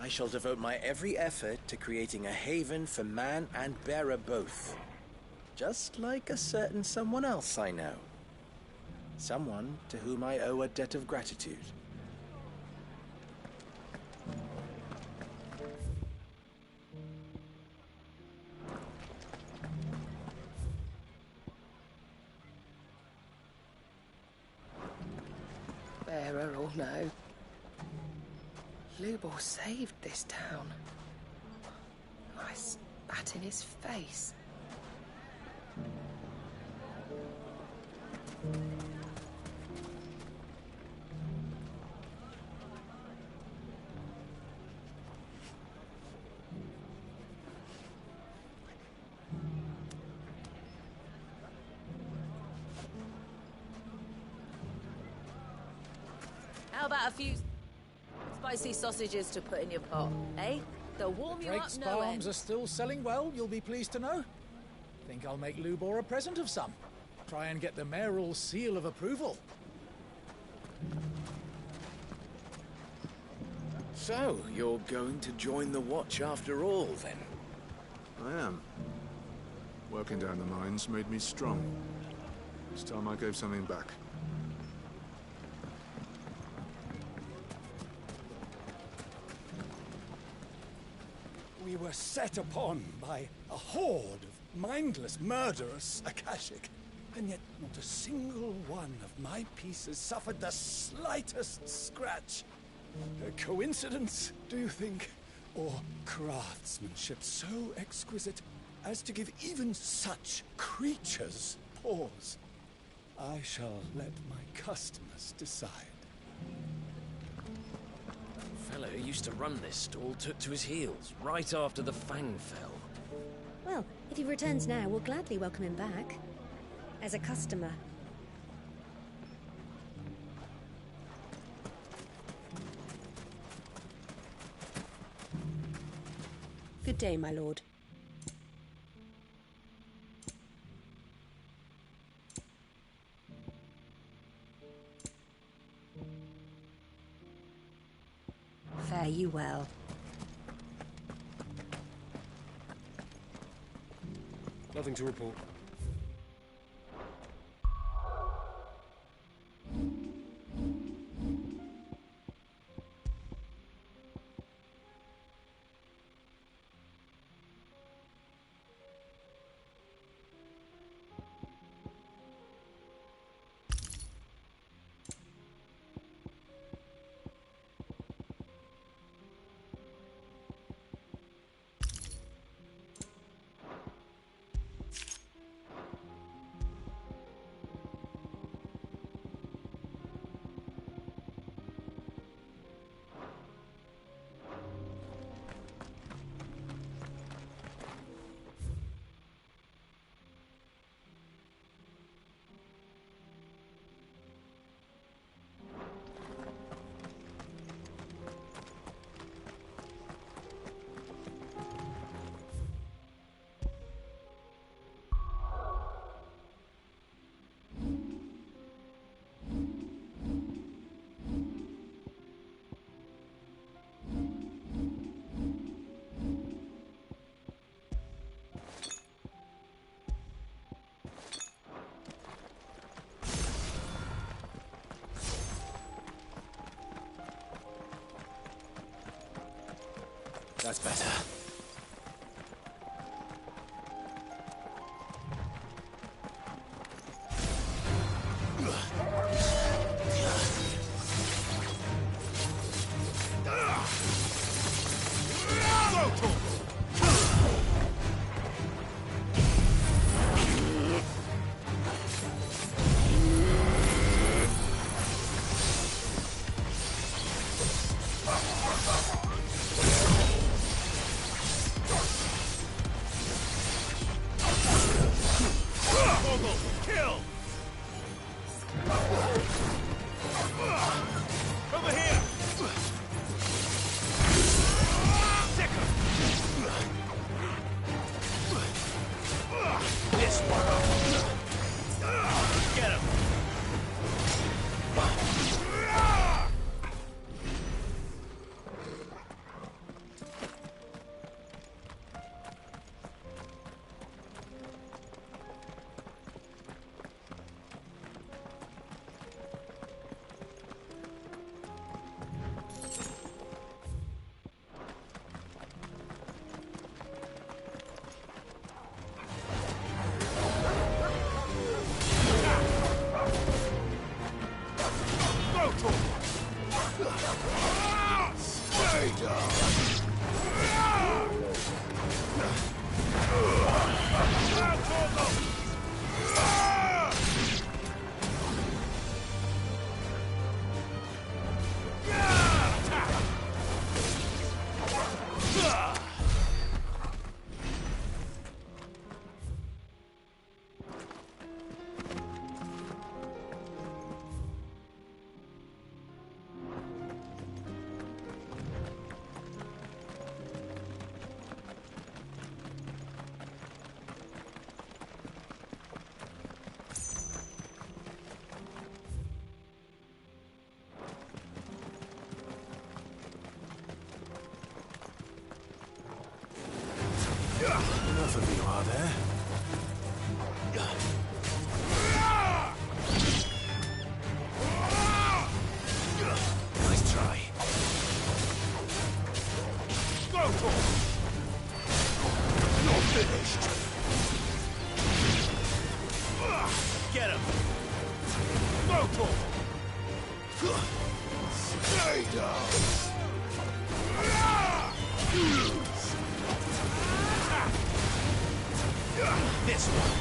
I shall devote my every effort to creating a haven for man and bearer both. Just like a certain someone else I know. Someone to whom I owe a debt of gratitude. Bearer or no, Lubor saved this town. I spat in his face. How about a few spicy sausages to put in your pot, eh? They'll warm you up Drake's no Farms end. are still selling well, you'll be pleased to know. Think I'll make Lubor a present of some. Try and get the mayoral seal of approval. So, you're going to join the Watch after all, then? I am. Working down the mines made me strong. It's time I gave something back. We were set upon by a horde of mindless, murderous Akashic, and yet not a single one of my pieces suffered the slightest scratch. A coincidence, do you think? Or craftsmanship so exquisite as to give even such creatures pause? I shall let my customers decide. The fellow who used to run this stall took to his heels right after the Fang fell. Well, if he returns now, we'll gladly welcome him back. As a customer. Good day, my lord. Fare you well. Nothing to report. That's better. there. Nice try. Go for it! You're finished! Get him! Go for it! Stay down! This one.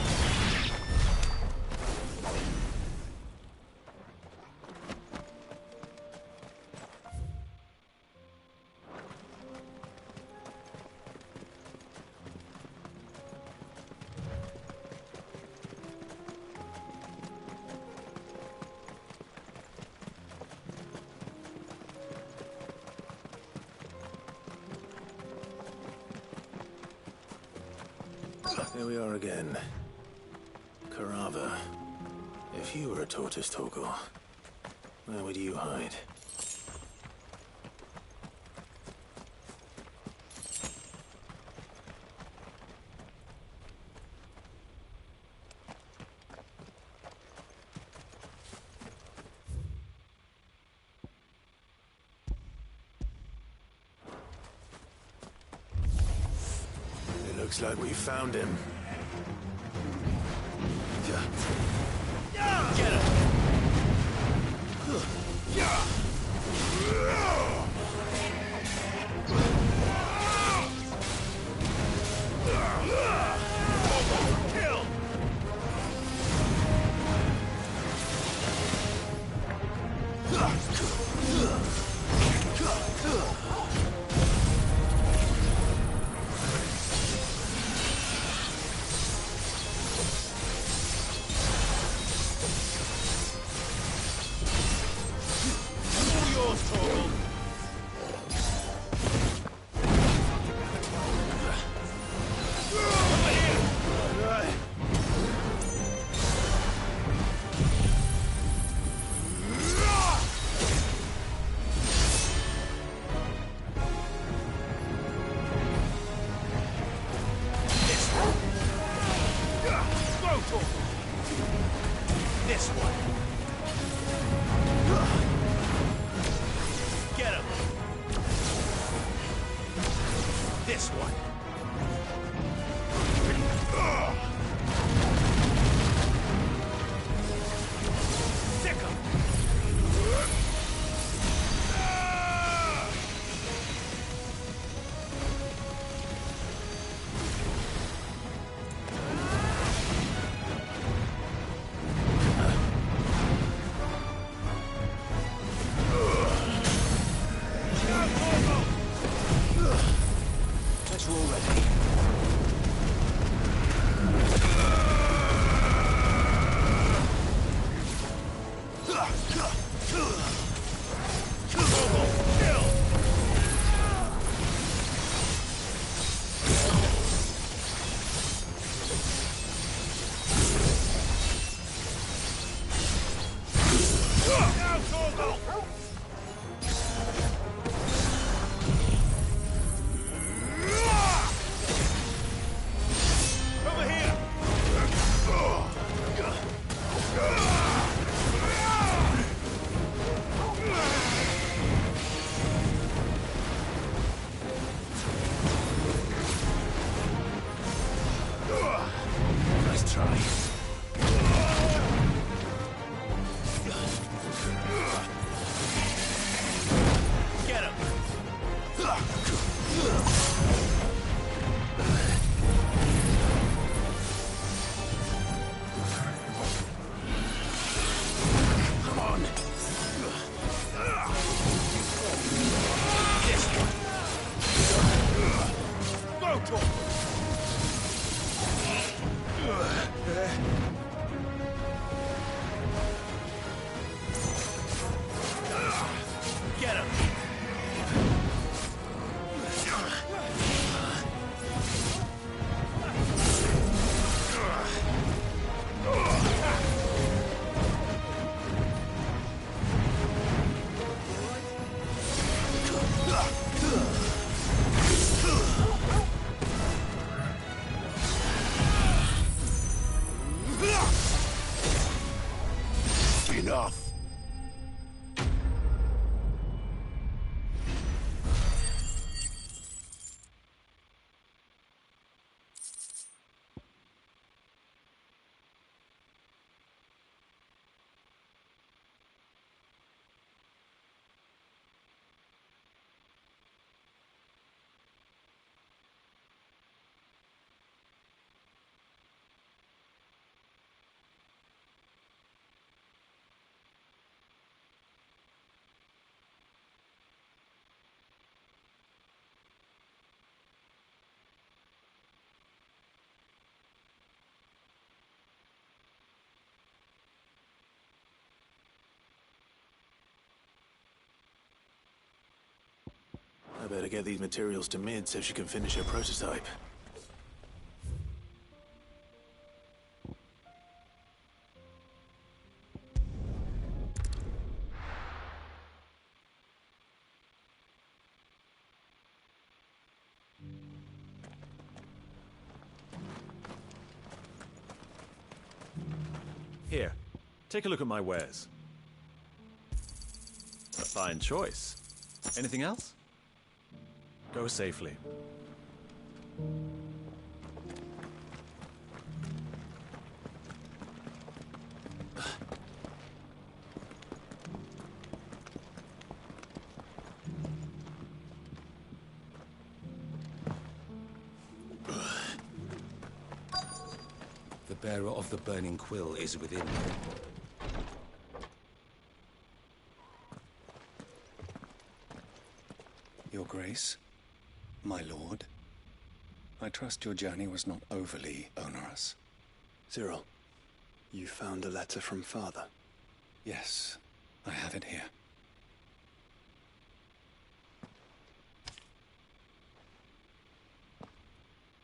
There we are again. Carava. If you were a tortoise, Torgal, where would you hide? Looks like we found him. Get him! Kill! This one. Get him. This one. Sick him. Enough! I better get these materials to Mid so she can finish her prototype. Here, take a look at my wares. A fine choice. Anything else? Go safely. The bearer of the burning quill is within. Your Grace, my lord, I trust your journey was not overly onerous. Cyril, you found a letter from Father? Yes, I have it here.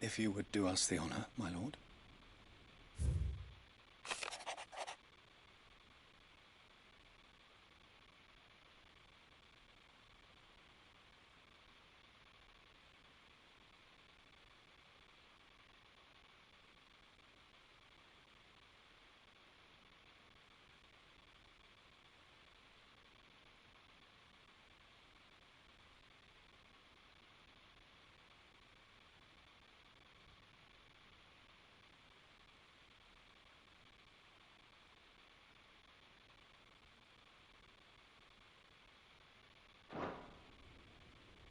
If you would do us the honor, my lord.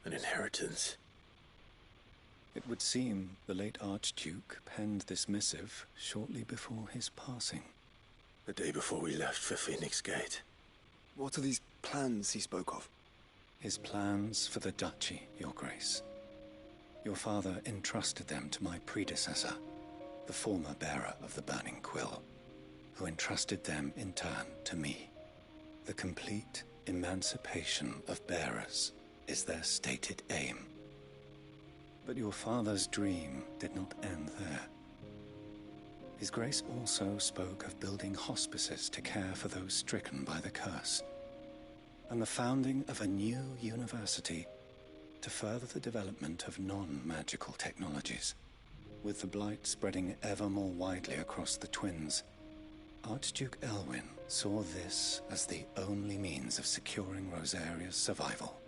An inheritance. It would seem the late Archduke penned this missive shortly before his passing. The day before we left for Phoenix Gate. What are these plans he spoke of? His plans for the duchy, Your Grace. Your father entrusted them to my predecessor, the former bearer of the Burning Quill, who entrusted them in turn to me. The complete emancipation of bearers is their stated aim. But your father's dream did not end there. His Grace also spoke of building hospices to care for those stricken by the curse, and the founding of a new university to further the development of non-magical technologies. With the blight spreading ever more widely across the twins, Archduke Elwyn saw this as the only means of securing Rosaria's survival.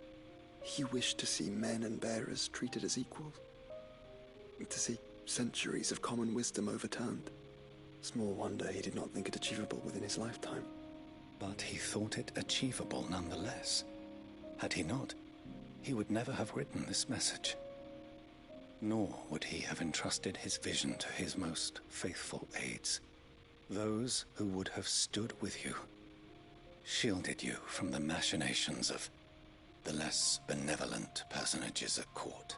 He wished to see men and bearers treated as equals. To see centuries of common wisdom overturned. Small wonder he did not think it achievable within his lifetime. But he thought it achievable nonetheless. Had he not, he would never have written this message. Nor would he have entrusted his vision to his most faithful aides. Those who would have stood with you, shielded you from the machinations of the less benevolent personages at court.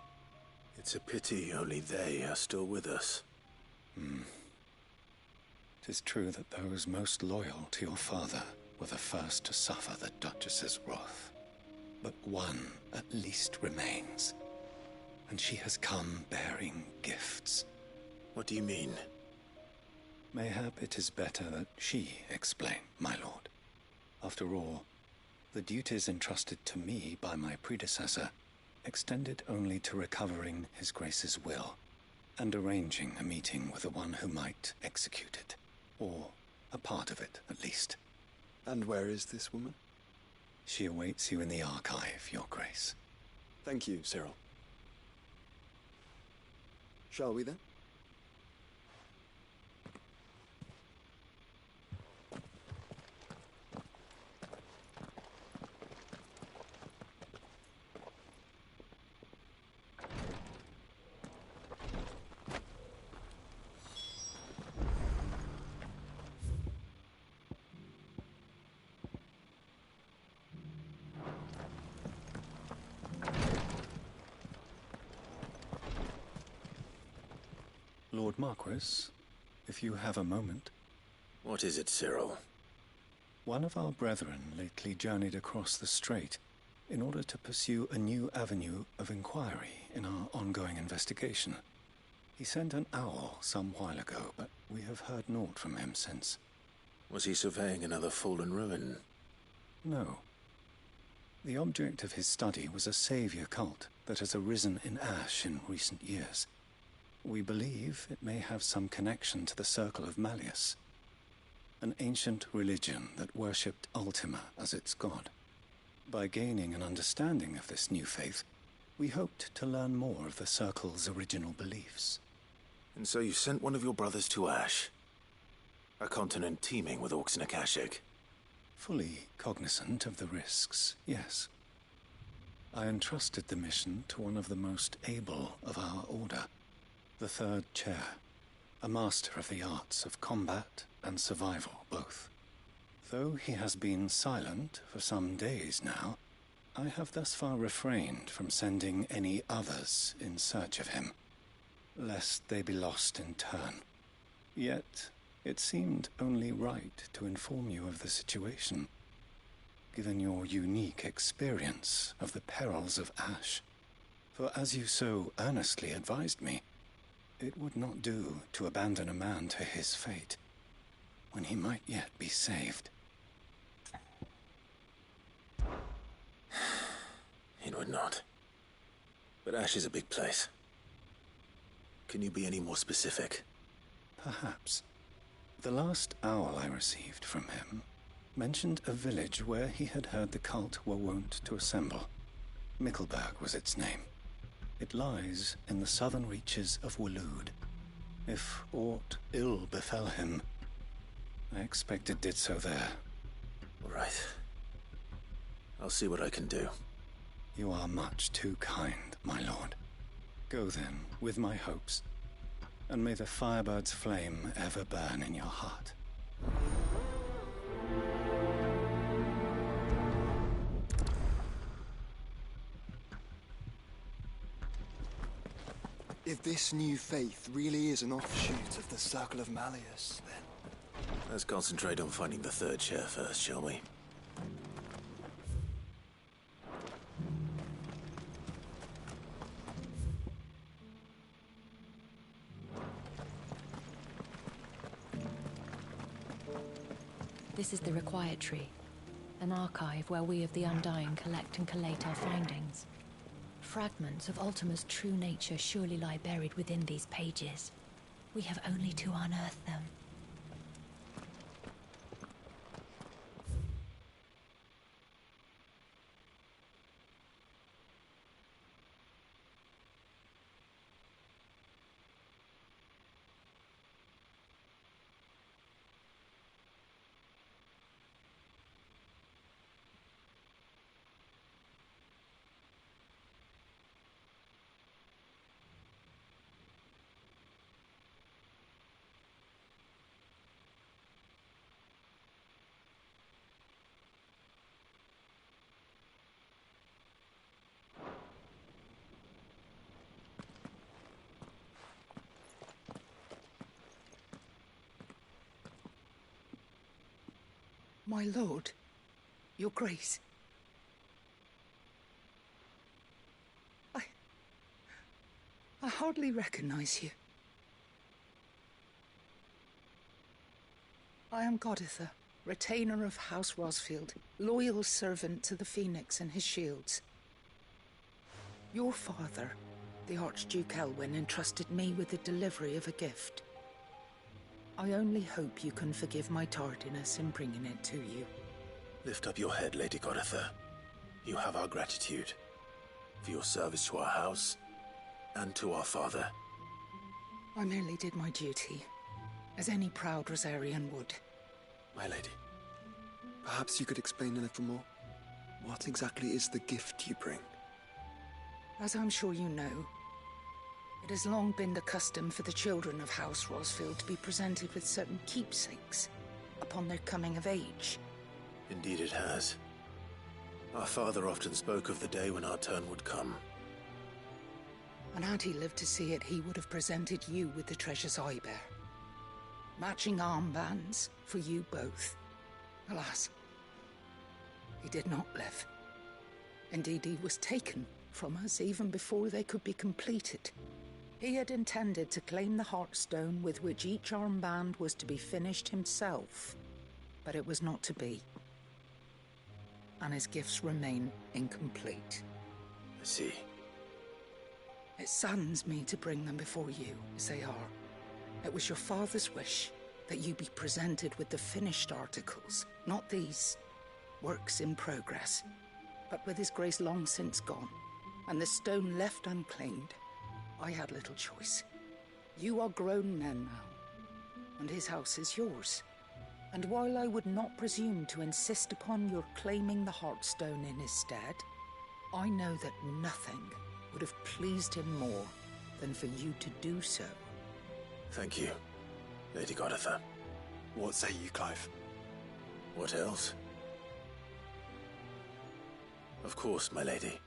It's a pity only they are still with us. 'Tis true that those most loyal to your father were the first to suffer the Duchess's wrath. But one at least remains, and she has come bearing gifts. What do you mean? Mayhap it is better that she explain, my lord. After all, the duties entrusted to me by my predecessor extended only to recovering His Grace's will and arranging a meeting with the one who might execute it, or a part of it at least. And where is this woman? She awaits you in the archive, Your Grace. Thank you, Cyril. Shall we then? Lord Marquis, if you have a moment. What is it, Cyril? One of our brethren lately journeyed across the strait in order to pursue a new avenue of inquiry in our ongoing investigation. He sent an owl some while ago, but we have heard naught from him since. Was he surveying another fallen ruin? No. The object of his study was a savior cult that has arisen in Ash in recent years. We believe it may have some connection to the Circle of Malleus, an ancient religion that worshipped Ultima as its god. By gaining an understanding of this new faith, we hoped to learn more of the Circle's original beliefs. And so you sent one of your brothers to Ash, a continent teeming with orcs and Akashic. Fully cognizant of the risks, yes. I entrusted the mission to one of the most able of our order, the Third Chair, a master of the arts of combat and survival both. Though he has been silent for some days now, I have thus far refrained from sending any others in search of him, lest they be lost in turn. Yet, it seemed only right to inform you of the situation, given your unique experience of the perils of Ash. For as you so earnestly advised me, it would not do to abandon a man to his fate, when he might yet be saved. It would not. But Ash is a big place. Can you be any more specific? Perhaps. The last owl I received from him mentioned a village where he had heard the cult were wont to assemble. Mickleburg was its name. It lies in the southern reaches of Waloed. If aught ill befell him, I expect it did so there. All right. I'll see what I can do. You are much too kind, my lord. Go then, with my hopes, and may the Firebird's flame ever burn in your heart. If this new faith really is an offshoot of the Circle of Malleus, then... Let's concentrate on finding the Third Chair first, shall we? This is the Required Tree, an archive where we of the Undying collect and collate our findings. Fragments of Ultima's true nature surely lie buried within these pages. We have only to unearth them. My lord, your grace. I hardly recognize you. I am Goditha, retainer of House Rosfield, loyal servant to the Phoenix and his shields. Your father, the Archduke Elwyn, entrusted me with the delivery of a gift. I only hope you can forgive my tardiness in bringing it to you. Lift up your head, Lady Goditha. You have our gratitude for your service to our house and to our father. I merely did my duty, as any proud Rosarian would. My lady, perhaps you could explain a little more? What exactly is the gift you bring? As I'm sure you know, it has long been the custom for the children of House Rosfield to be presented with certain keepsakes upon their coming of age. Indeed it has. Our father often spoke of the day when our turn would come. And had he lived to see it, he would have presented you with the treasures I bear. Matching armbands for you both. Alas, he did not live. Indeed, he was taken from us even before they could be completed. He had intended to claim the Heartstone with which each armband was to be finished himself, but it was not to be. And his gifts remain incomplete. I see. It saddens me to bring them before you, as they are. It was your father's wish that you be presented with the finished articles, not these works in progress. But with his grace long since gone, and the stone left unclaimed, I had little choice. You are grown men now, and his house is yours. And while I would not presume to insist upon your claiming the Heartstone in his stead, I know that nothing would have pleased him more than for you to do so. Thank you, Lady Goditha. What say you, Clive? What else? Of course, my lady.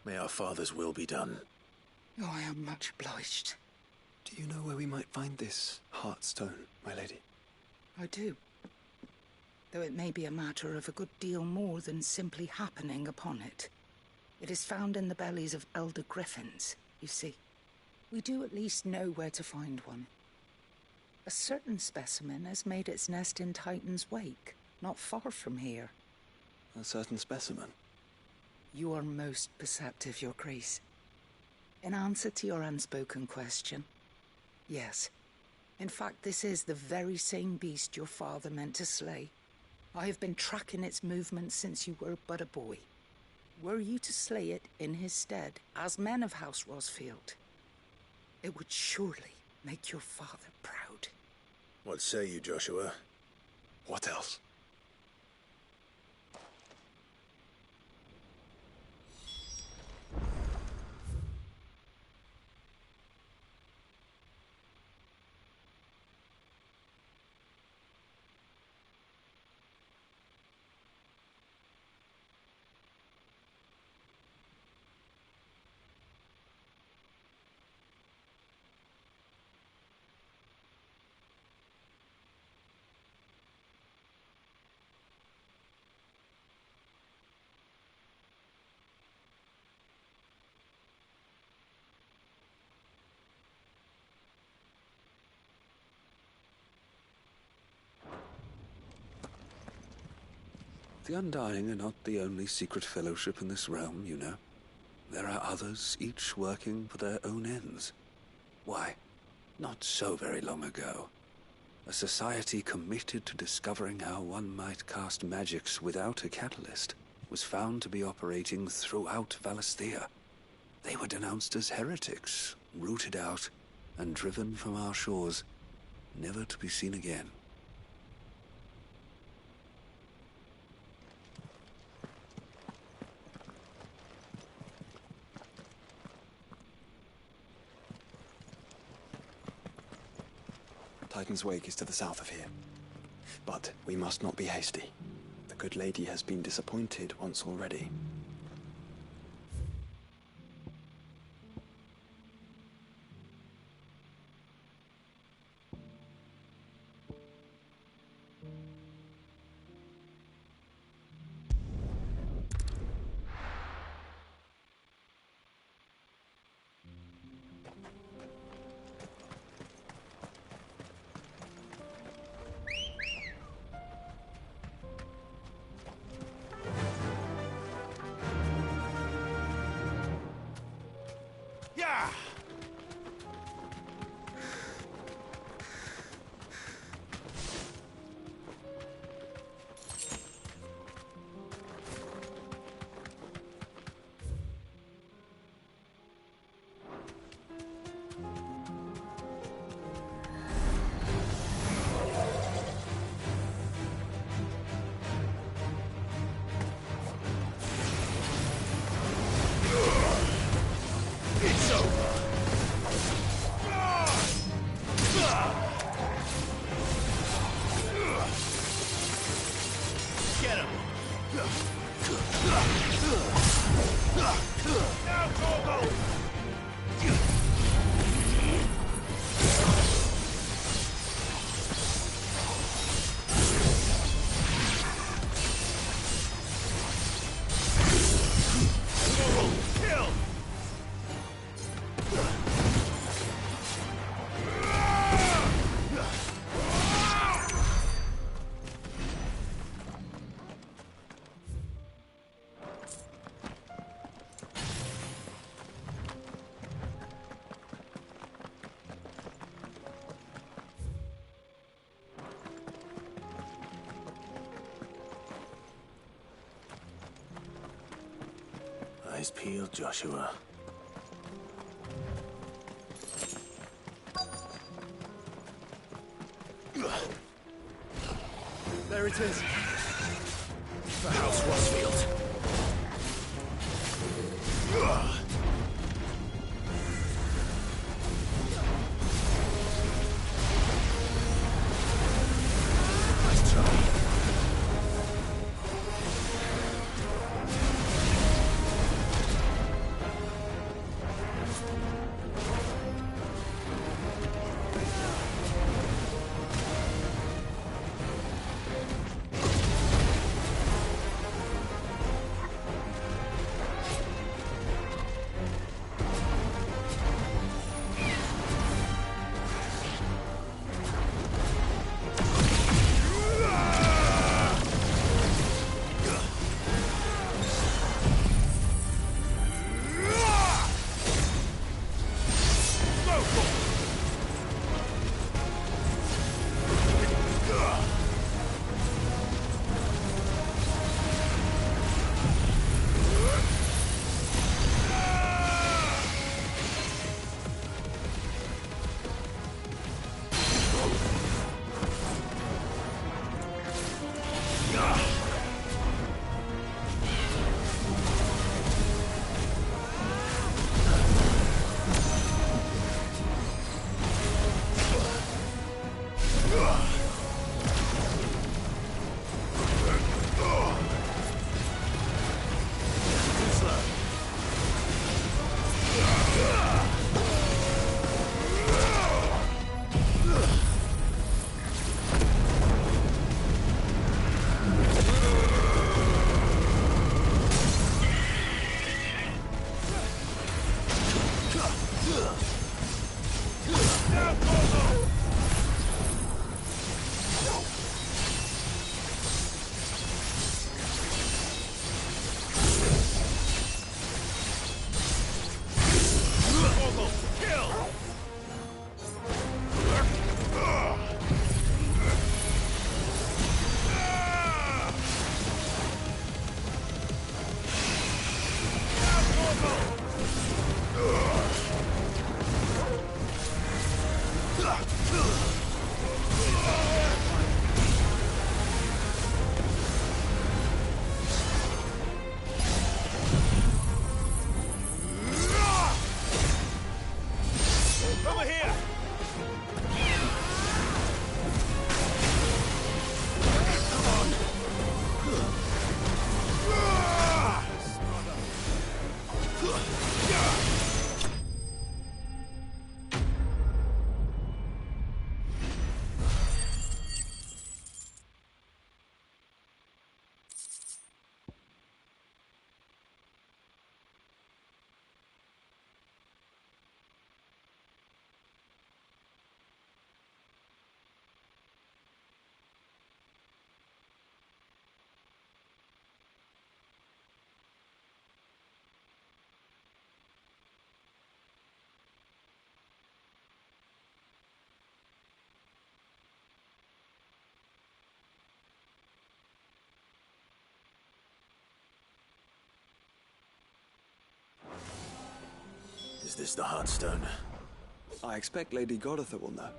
May our father's will be done. Oh, I am much obliged. Do you know where we might find this Heartstone, my lady? I do. Though it may be a matter of a good deal more than simply happening upon it. It is found in the bellies of elder griffins, you see. We do at least know where to find one. A certain specimen has made its nest in Titan's Wake, not far from here. A certain specimen? You are most perceptive, Your Grace. In answer to your unspoken question, yes. In fact, this is the very same beast your father meant to slay. I have been tracking its movements since you were but a boy. Were you to slay it in his stead, as men of House Rosfield, it would surely make your father proud. What say you, Joshua? What else? The Undying are not the only secret fellowship in this realm, you know. There are others, each working for their own ends. Why, not so very long ago, a society committed to discovering how one might cast magics without a catalyst was found to be operating throughout Valisthea. They were denounced as heretics, rooted out, and driven from our shores, never to be seen again. Titan's Wake is to the south of here. But we must not be hasty. The good lady has been disappointed once already. Eyes peeled, Joshua. There it is. The House Rosfield. Nice try. Is this the Heartstone? I expect Lady Goritha will know.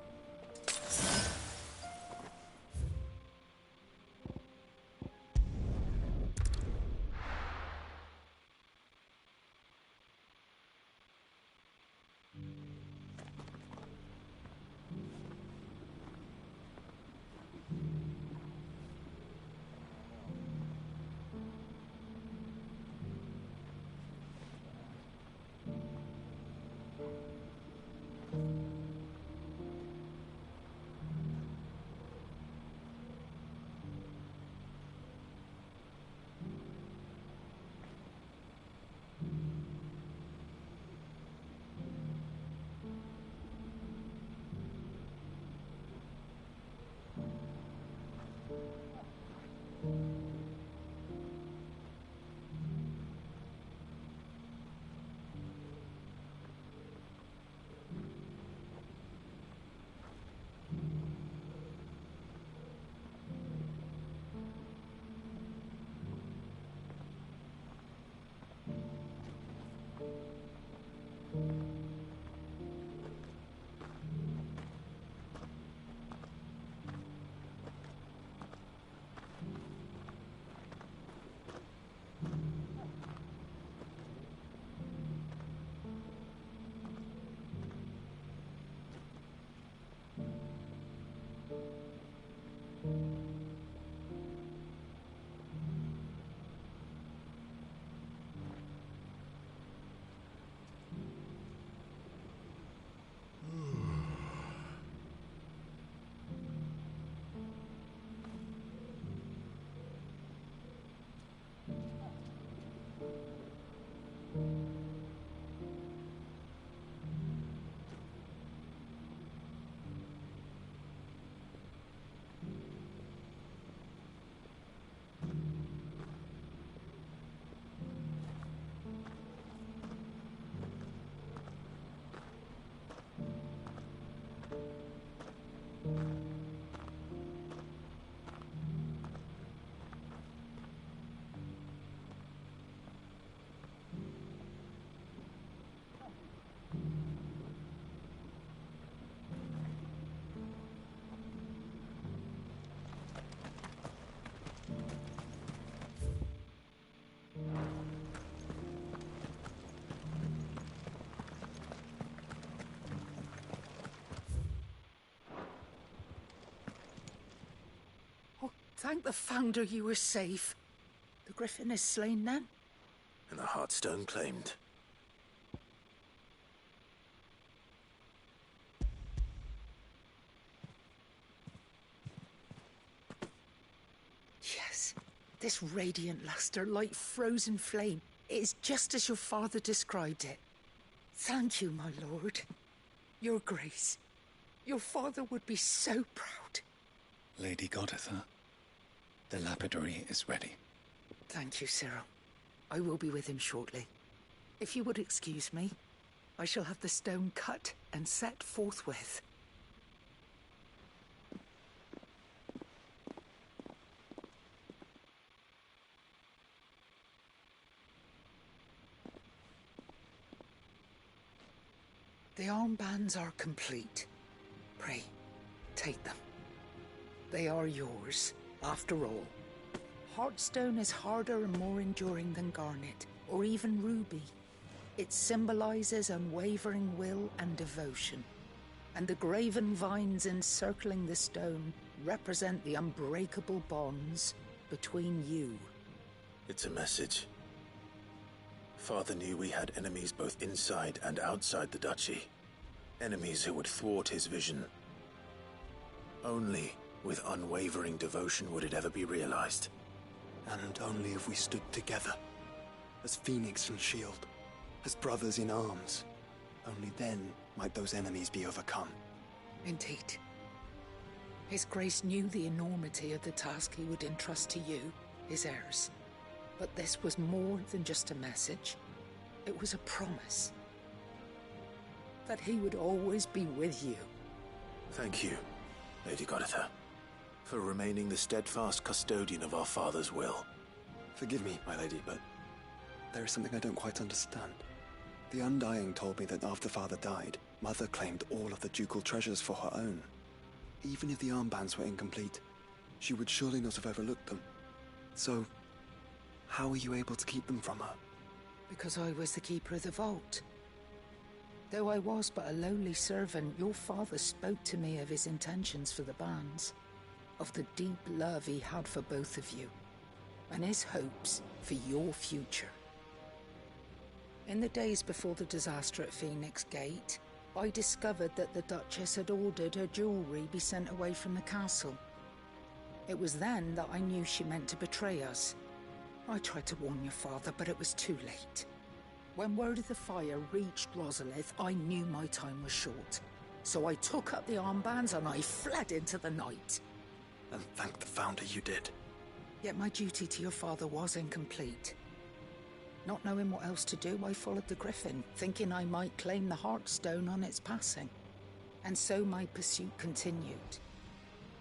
Thank the Founder you were safe. The Griffin is slain then? And the Heartstone claimed. Yes, this radiant luster like frozen flame. It is just as your father described it. Thank you, my lord. Your Grace. Your father would be so proud. Lady Goditha, the lapidary is ready. Thank you, Cyril. I will be with him shortly. If you would excuse me, I shall have the stone cut and set forthwith. The armbands are complete. Pray, take them. They are yours, after all. Heartstone is harder and more enduring than garnet, or even ruby. It symbolizes unwavering will and devotion. And the graven vines encircling the stone represent the unbreakable bonds between you. It's a message. Father knew we had enemies both inside and outside the duchy. Enemies who would thwart his vision. Only with unwavering devotion would it ever be realized. And only if we stood together, as Phoenix and Shield, as brothers in arms. Only then might those enemies be overcome. Indeed. His Grace knew the enormity of the task he would entrust to you, his heirs. But this was more than just a message. It was a promise. That he would always be with you. Thank you, Lady Goditha, for remaining the steadfast custodian of our father's will. Forgive me, my lady, but there is something I don't quite understand. The Undying told me that after Father died, Mother claimed all of the ducal treasures for her own. Even if the armbands were incomplete, she would surely not have overlooked them. So, how were you able to keep them from her? Because I was the keeper of the vault. Though I was but a lowly servant, your father spoke to me of his intentions for the bands, of the deep love he had for both of you, and his hopes for your future. In the days before the disaster at Phoenix Gate, I discovered that the Duchess had ordered her jewelry be sent away from the castle. It was then that I knew she meant to betray us. I tried to warn your father, but it was too late. When word of the fire reached Rosalith, I knew my time was short. So I took up the armbands and I fled into the night. And thank the Founder you did. Yet my duty to your father was incomplete. Not knowing what else to do, I followed the Griffin, thinking I might claim the Heartstone on its passing. And so my pursuit continued,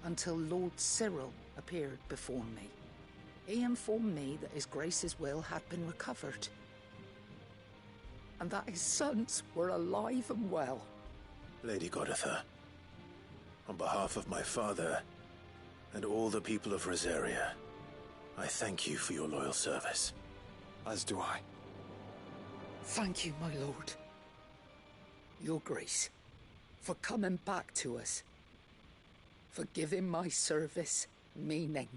until Lord Cyril appeared before me. He informed me that His Grace's will had been recovered, and that his sons were alive and well. Lady Goditha, on behalf of my father and all the people of Rosaria, I thank you for your loyal service. As do I. Thank you, my lord. Your Grace, for coming back to us, for giving my service meaning.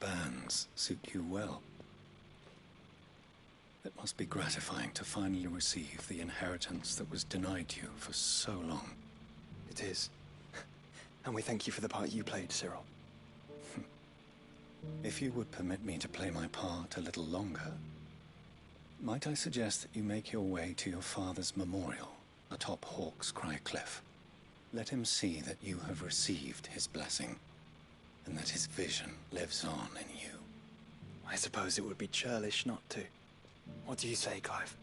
hands suit you well. It must be gratifying to finally receive the inheritance that was denied you for so long. It is. And we thank you for the part you played, Cyril. If you would permit me to play my part a little longer, might I suggest that you make your way to your father's memorial atop Hawk's Cry Cliff? Let him see that you have received his blessing, and that his vision lives on in you. I suppose it would be churlish not to. What do you say, Clive?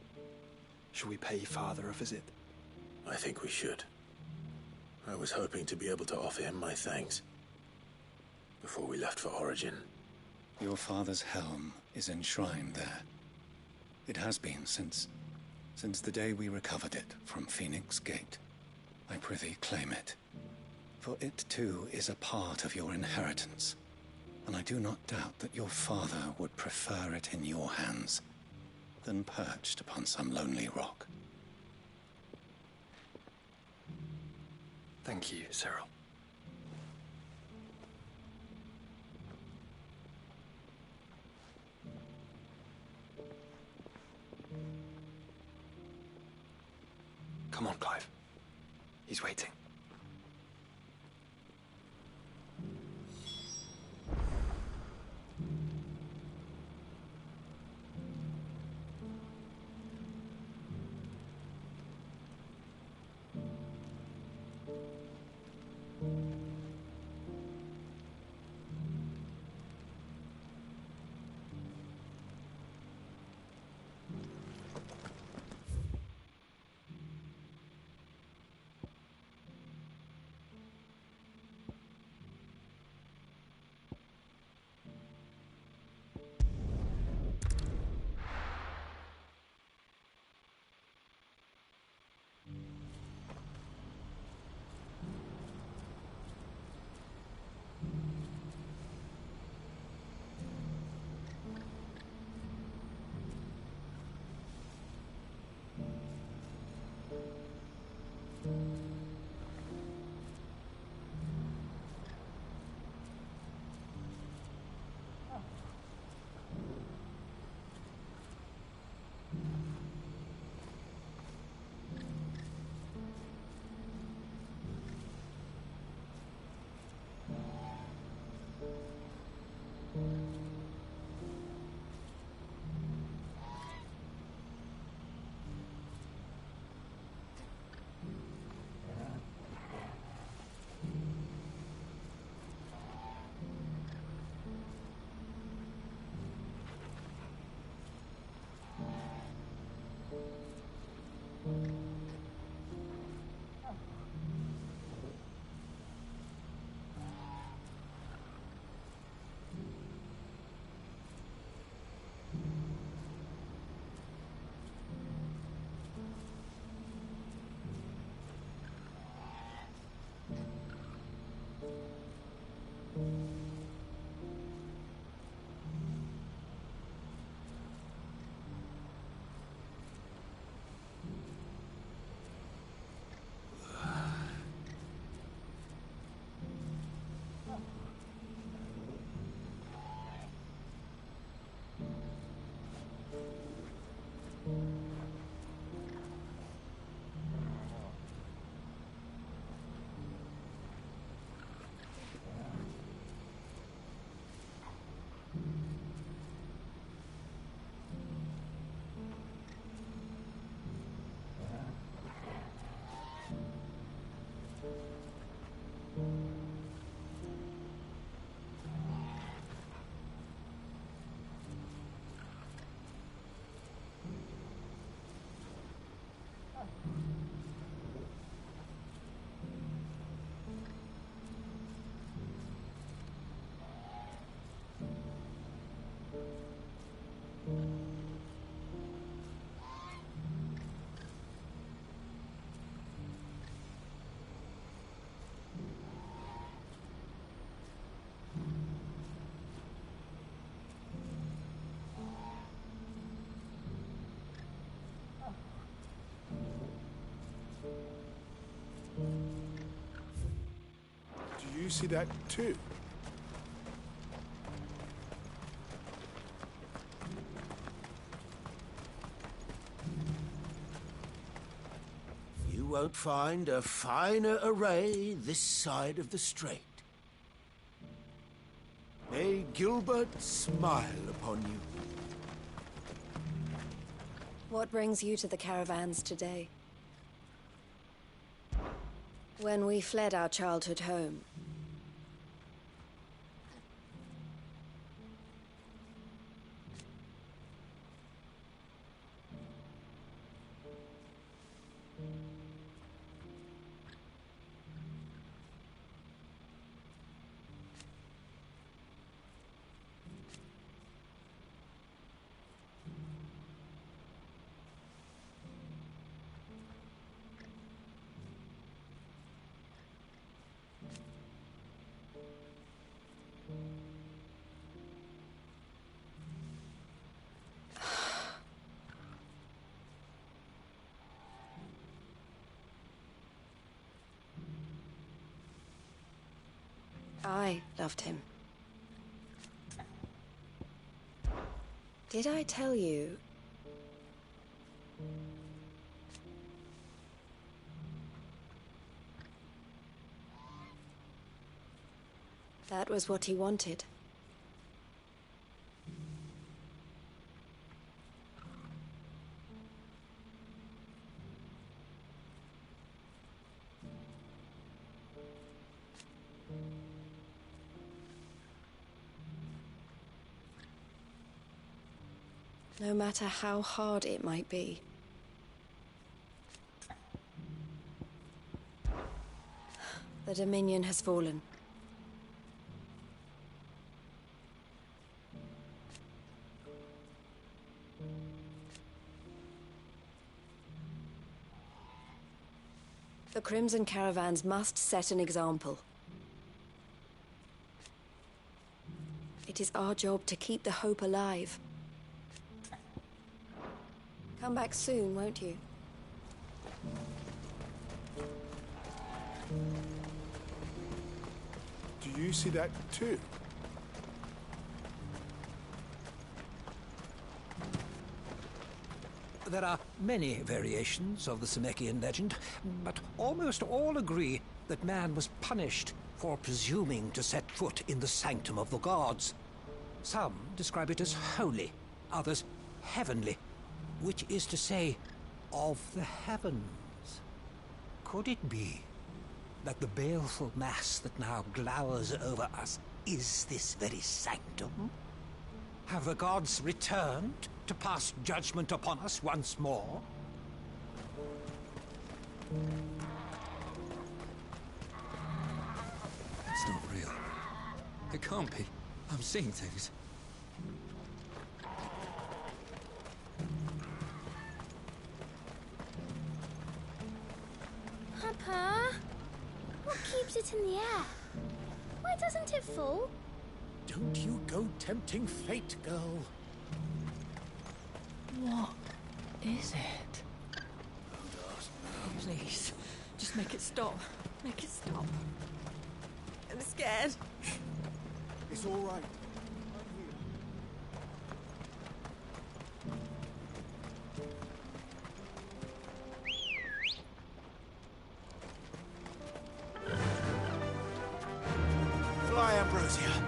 Shall we pay Father a visit? I think we should. I was hoping to be able to offer him my thanks before we left for Origin. Your father's helm is enshrined there. It has been since the day we recovered it from Phoenix Gate. I prithee claim it, for it too is a part of your inheritance, and I do not doubt that your father would prefer it in your hands than perched upon some lonely rock. Thank you, Cyril. Come on, Clive. He's waiting. Do you see that too? won't find a finer array this side of the strait. May Gilbert smile upon you. What brings you to the caravans today? When we fled our childhood home, I loved him. Did I tell you? That was what he wanted. No matter how hard it might be. The Dominion has fallen. The Crimson Caravans must set an example. It is our job to keep the hope alive. Come back soon, won't you? Do you see that too? There are many variations of the Semekian legend, but almost all agree that man was punished for presuming to set foot in the sanctum of the gods. Some describe it as holy, others heavenly, which is to say, of the heavens. Could it be that the baleful mass that now glowers over us is this very sanctum? Have the gods returned to pass judgment upon us once more? It's not real. It can't be. I'm seeing things. Papa, what keeps it in the air? Why doesn't it fall? Don't you go tempting fate, girl. What is it? Please, just make it stop. Make it stop. I'm scared. It's all right. Fly, Ambrosia.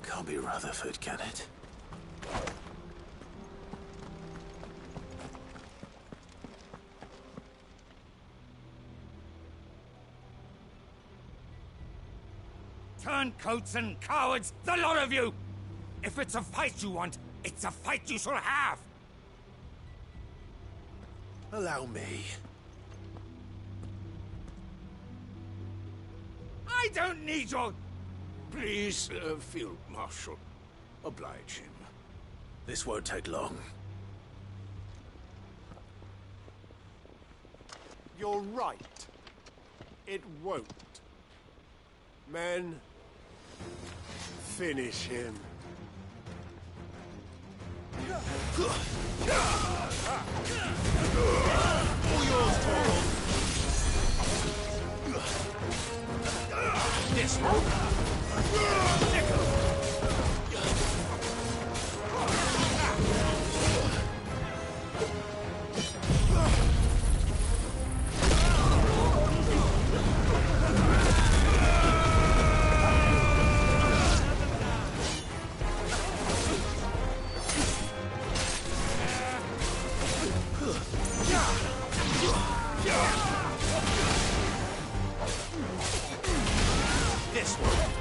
Can't be Rutherford, can it? Turncoats and cowards, the lot of you! If it's a fight you want, it's a fight you shall have! Allow me. I don't need your... Please, Field Marshal, oblige him. This won't take long. You're right. It won't. Men, finish him. All yours, Toro. This one. This one.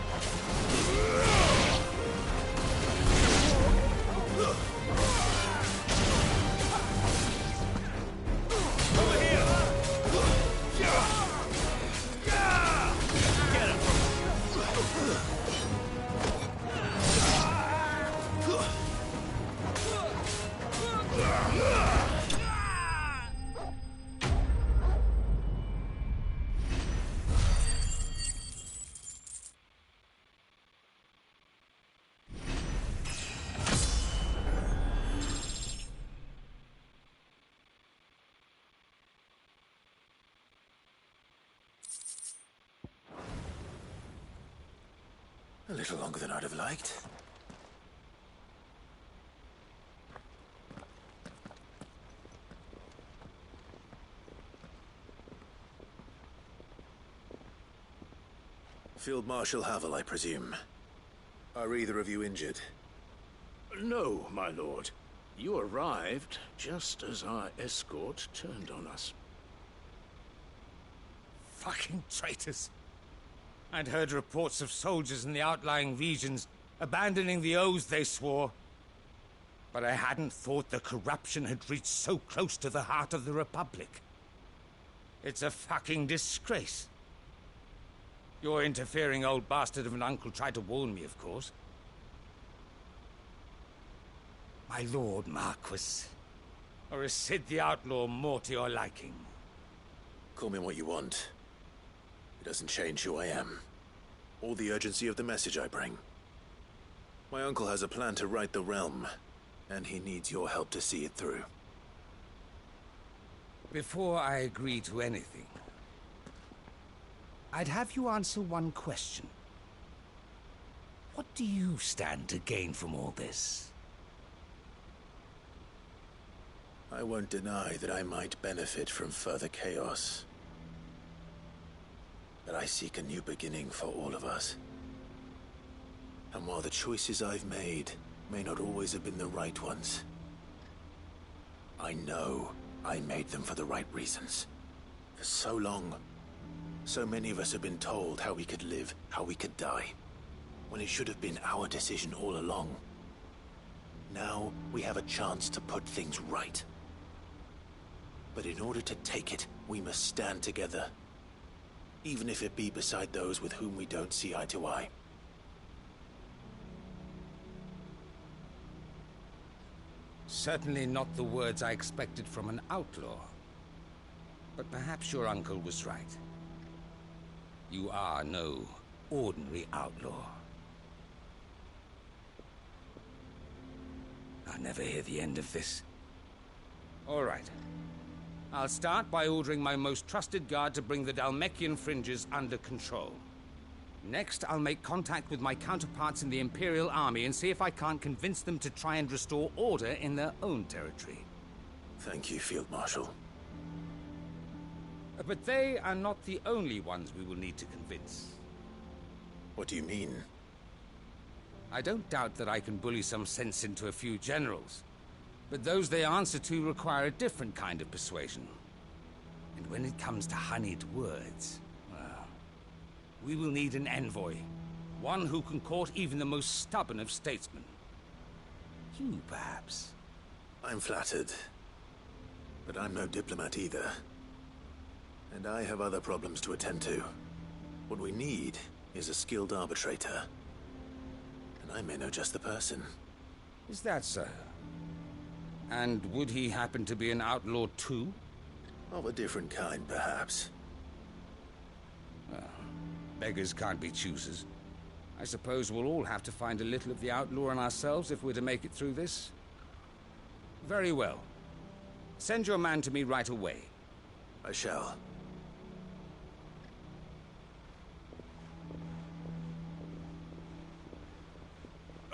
A little longer than I'd have liked. Field Marshal Havel, I presume. Are either of you injured? No, my lord. You arrived just as our escort turned on us. Fucking traitors. I'd heard reports of soldiers in the outlying regions abandoning the oaths they swore. But I hadn't thought the corruption had reached so close to the heart of the Republic. It's a fucking disgrace. Your interfering old bastard of an uncle tried to warn me, of course. My lord Marquis. Or is Sid the Outlaw more to your liking? Call me what you want. It doesn't change who I am, or the urgency of the message I bring. My uncle has a plan to right the realm, and he needs your help to see it through. Before I agree to anything, I'd have you answer one question. What do you stand to gain from all this? I won't deny that I might benefit from further chaos. But I seek a new beginning for all of us. And while the choices I've made may not always have been the right ones, I know I made them for the right reasons. For so long, so many of us have been told how we could live, how we could die, when it should have been our decision all along. Now we have a chance to put things right. But in order to take it, we must stand together. Even if it be beside those with whom we don't see eye to eye. Certainly not the words I expected from an outlaw. But perhaps your uncle was right. You are no ordinary outlaw. I'll never hear the end of this. All right. I'll start by ordering my most trusted guard to bring the Dhalmekian fringes under control. Next, I'll make contact with my counterparts in the Imperial Army and see if I can't convince them to try and restore order in their own territory. Thank you, Field Marshal. But they are not the only ones we will need to convince. What do you mean? I don't doubt that I can bully some sense into a few generals. But those they answer to require a different kind of persuasion. And when it comes to honeyed words, well, we will need an envoy. One who can court even the most stubborn of statesmen. You, perhaps. I'm flattered. But I'm no diplomat either. And I have other problems to attend to. What we need is a skilled arbitrator. And I may know just the person. Is that so? And would he happen to be an outlaw too? Of a different kind, perhaps. Well, beggars can't be choosers. I suppose we'll all have to find a little of the outlaw in ourselves if we're to make it through this. Very well. Send your man to me right away. I shall.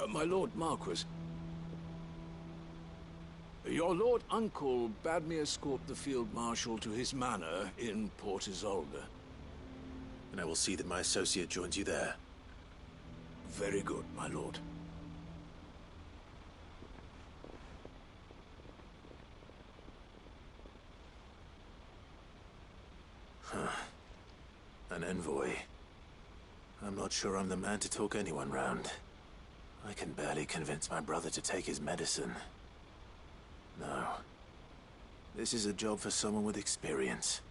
My Lord Marquis. Your Lord Uncle bade me escort the Field Marshal to his manor in Port Isolde. And I will see that my associate joins you there. Very good, my lord. Huh. An envoy. I'm not sure I'm the man to talk anyone round. I can barely convince my brother to take his medicine. No. This is a job for someone with experience.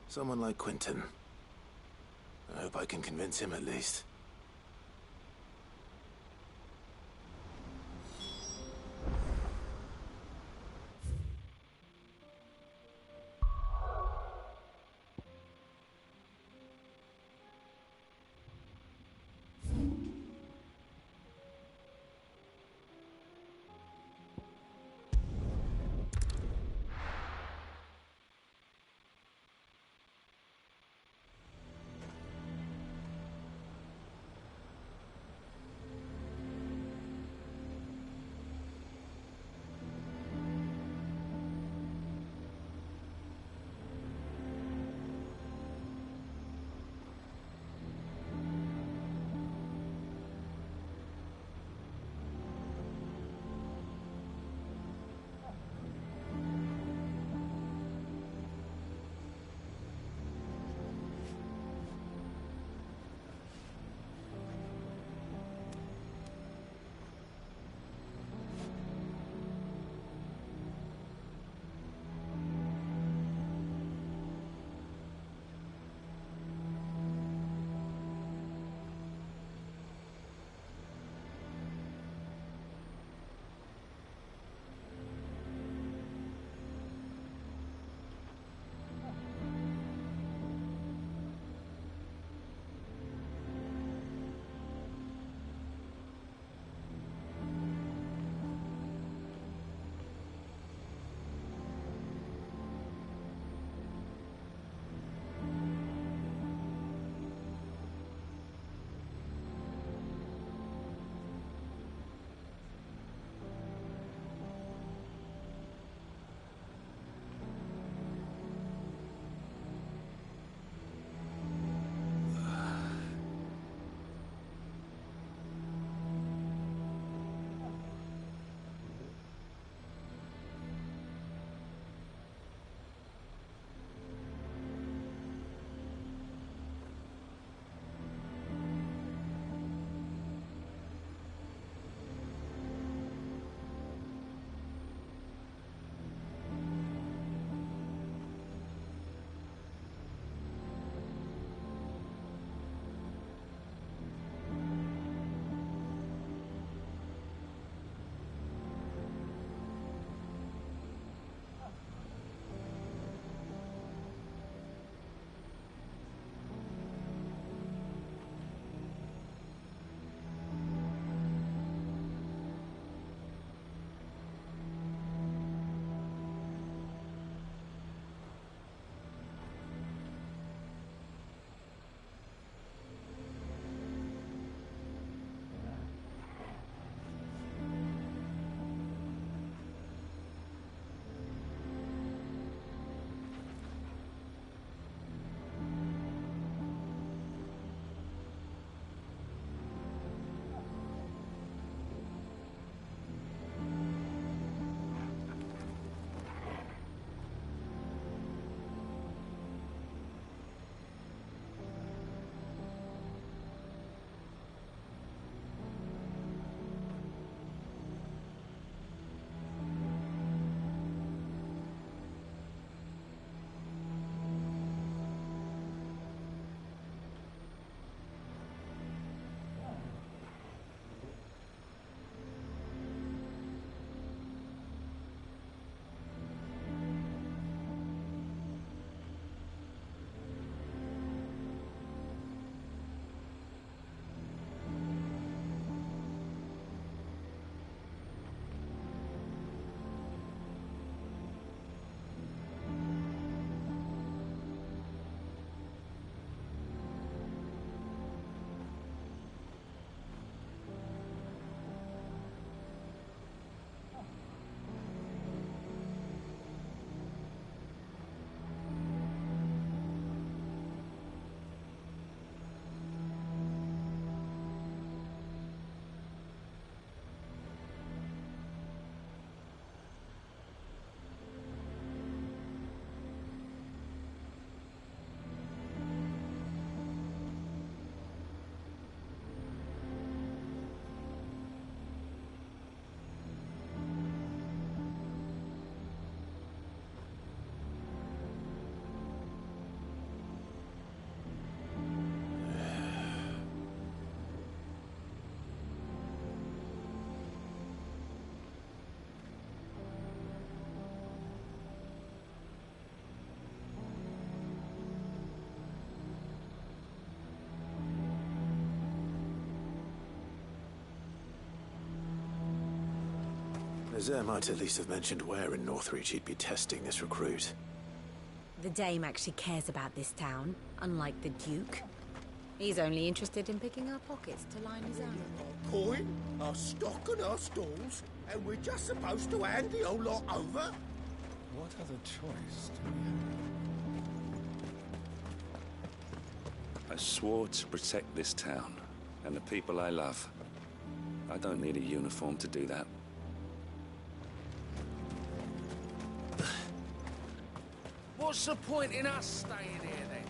Someone like Quentin. I hope I can convince him at least. Nazaire might at least have mentioned where in Northreach he'd be testing this recruit. The Dame actually cares about this town, unlike the Duke. He's only interested in picking our pockets to line his own. Our coin, our stock and our stalls, and we're just supposed to hand the whole lot over? What other choice do we have? I swore to protect this town and the people I love. I don't need a uniform to do that. What's the point in us staying here then?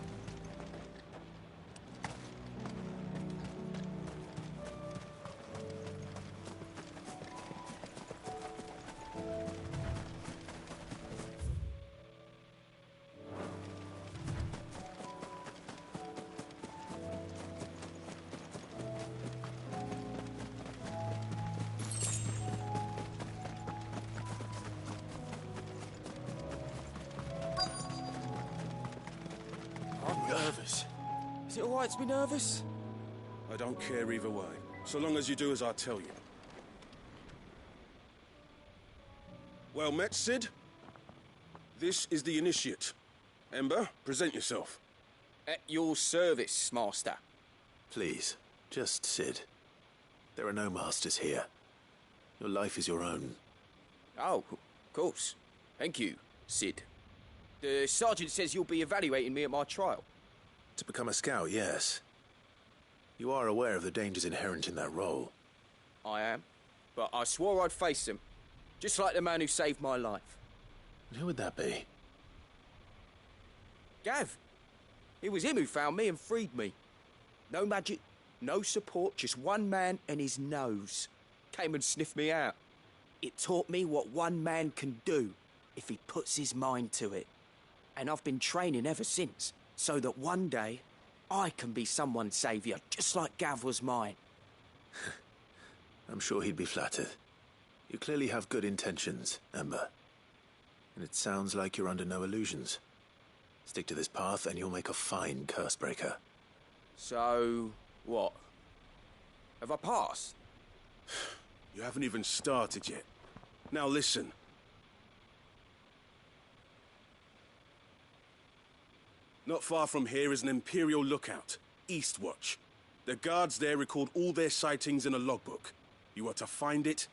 I'm nervous. Is it all right to be nervous? I don't care either way, so long as you do as I tell you. Well met, Sid. This is the Initiate. Ember, present yourself. At your service, Master. Please, just Sid. There are no masters here. Your life is your own. Oh, of course. Thank you, Sid. The Sergeant says you'll be evaluating me at my trial. To become a scout, yes. You are aware of the dangers inherent in that role. I am. But I swore I'd face them. Just like the man who saved my life. And who would that be? Gav. It was him who found me and freed me. No magic, no support, just one man and his nose. Came and sniffed me out. It taught me what one man can do if he puts his mind to it. And I've been training ever since, so that one day I can be someone's saviour, just like Gav was mine. I'm sure he'd be flattered. You clearly have good intentions, Ember. And it sounds like you're under no illusions. Stick to this path and you'll make a fine cursebreaker. So, what? Have I passed? You haven't even started yet. Now listen. Not far from here is an Imperial lookout, Eastwatch. The guards there record all their sightings in a logbook. You are to find it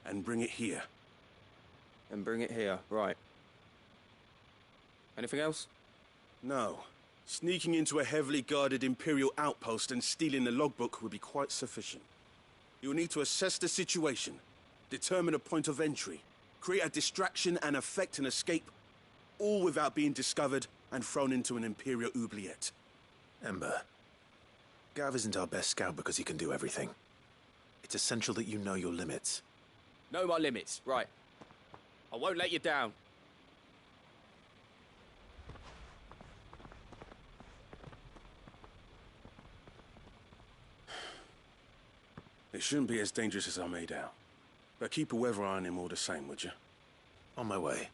and bring it here. And bring it here, right. Anything else? No. Sneaking into a heavily guarded Imperial outpost and stealing the logbook would be quite sufficient. You will need to assess the situation, determine a point of entry, create a distraction and effect an escape, all without being discovered and thrown into an Imperial oubliette. Ember, Gav isn't our best scout because he can do everything. It's essential that you know your limits. Know my limits, right. I won't let you down. It shouldn't be as dangerous as I made out. But keep a weather eye on him all the same, would you? On my way.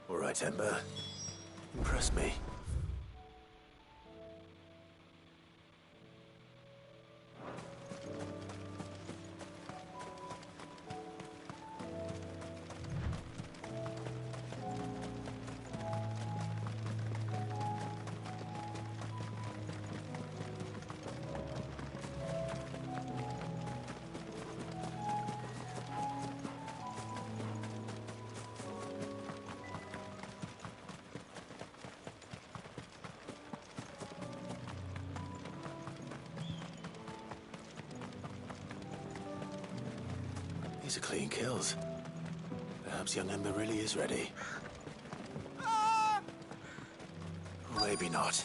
All right, Ember. Impress me. These are clean kills. Perhaps young Ember really is ready. Or maybe not.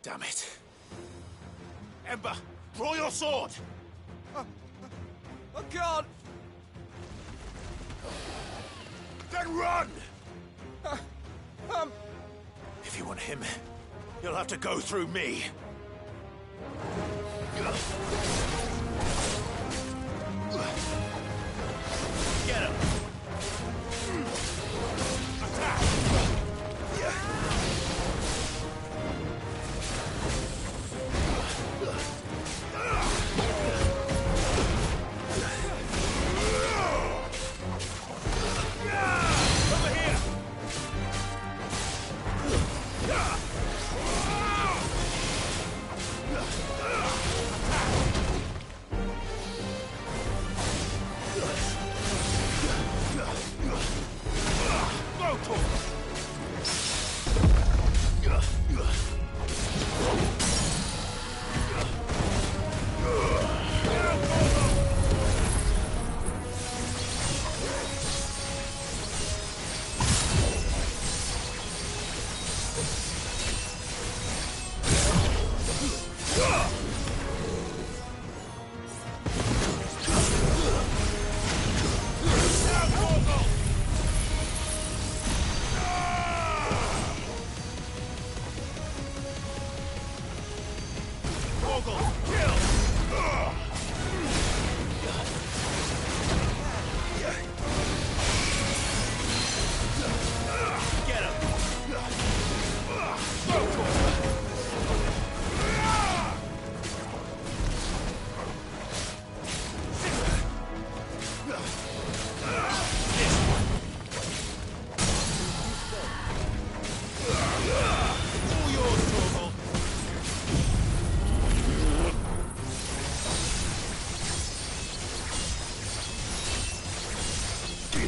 Damn it. Ember, draw your sword! I can't! Then run! If you want him, you'll have to go through me. Get him! Attack!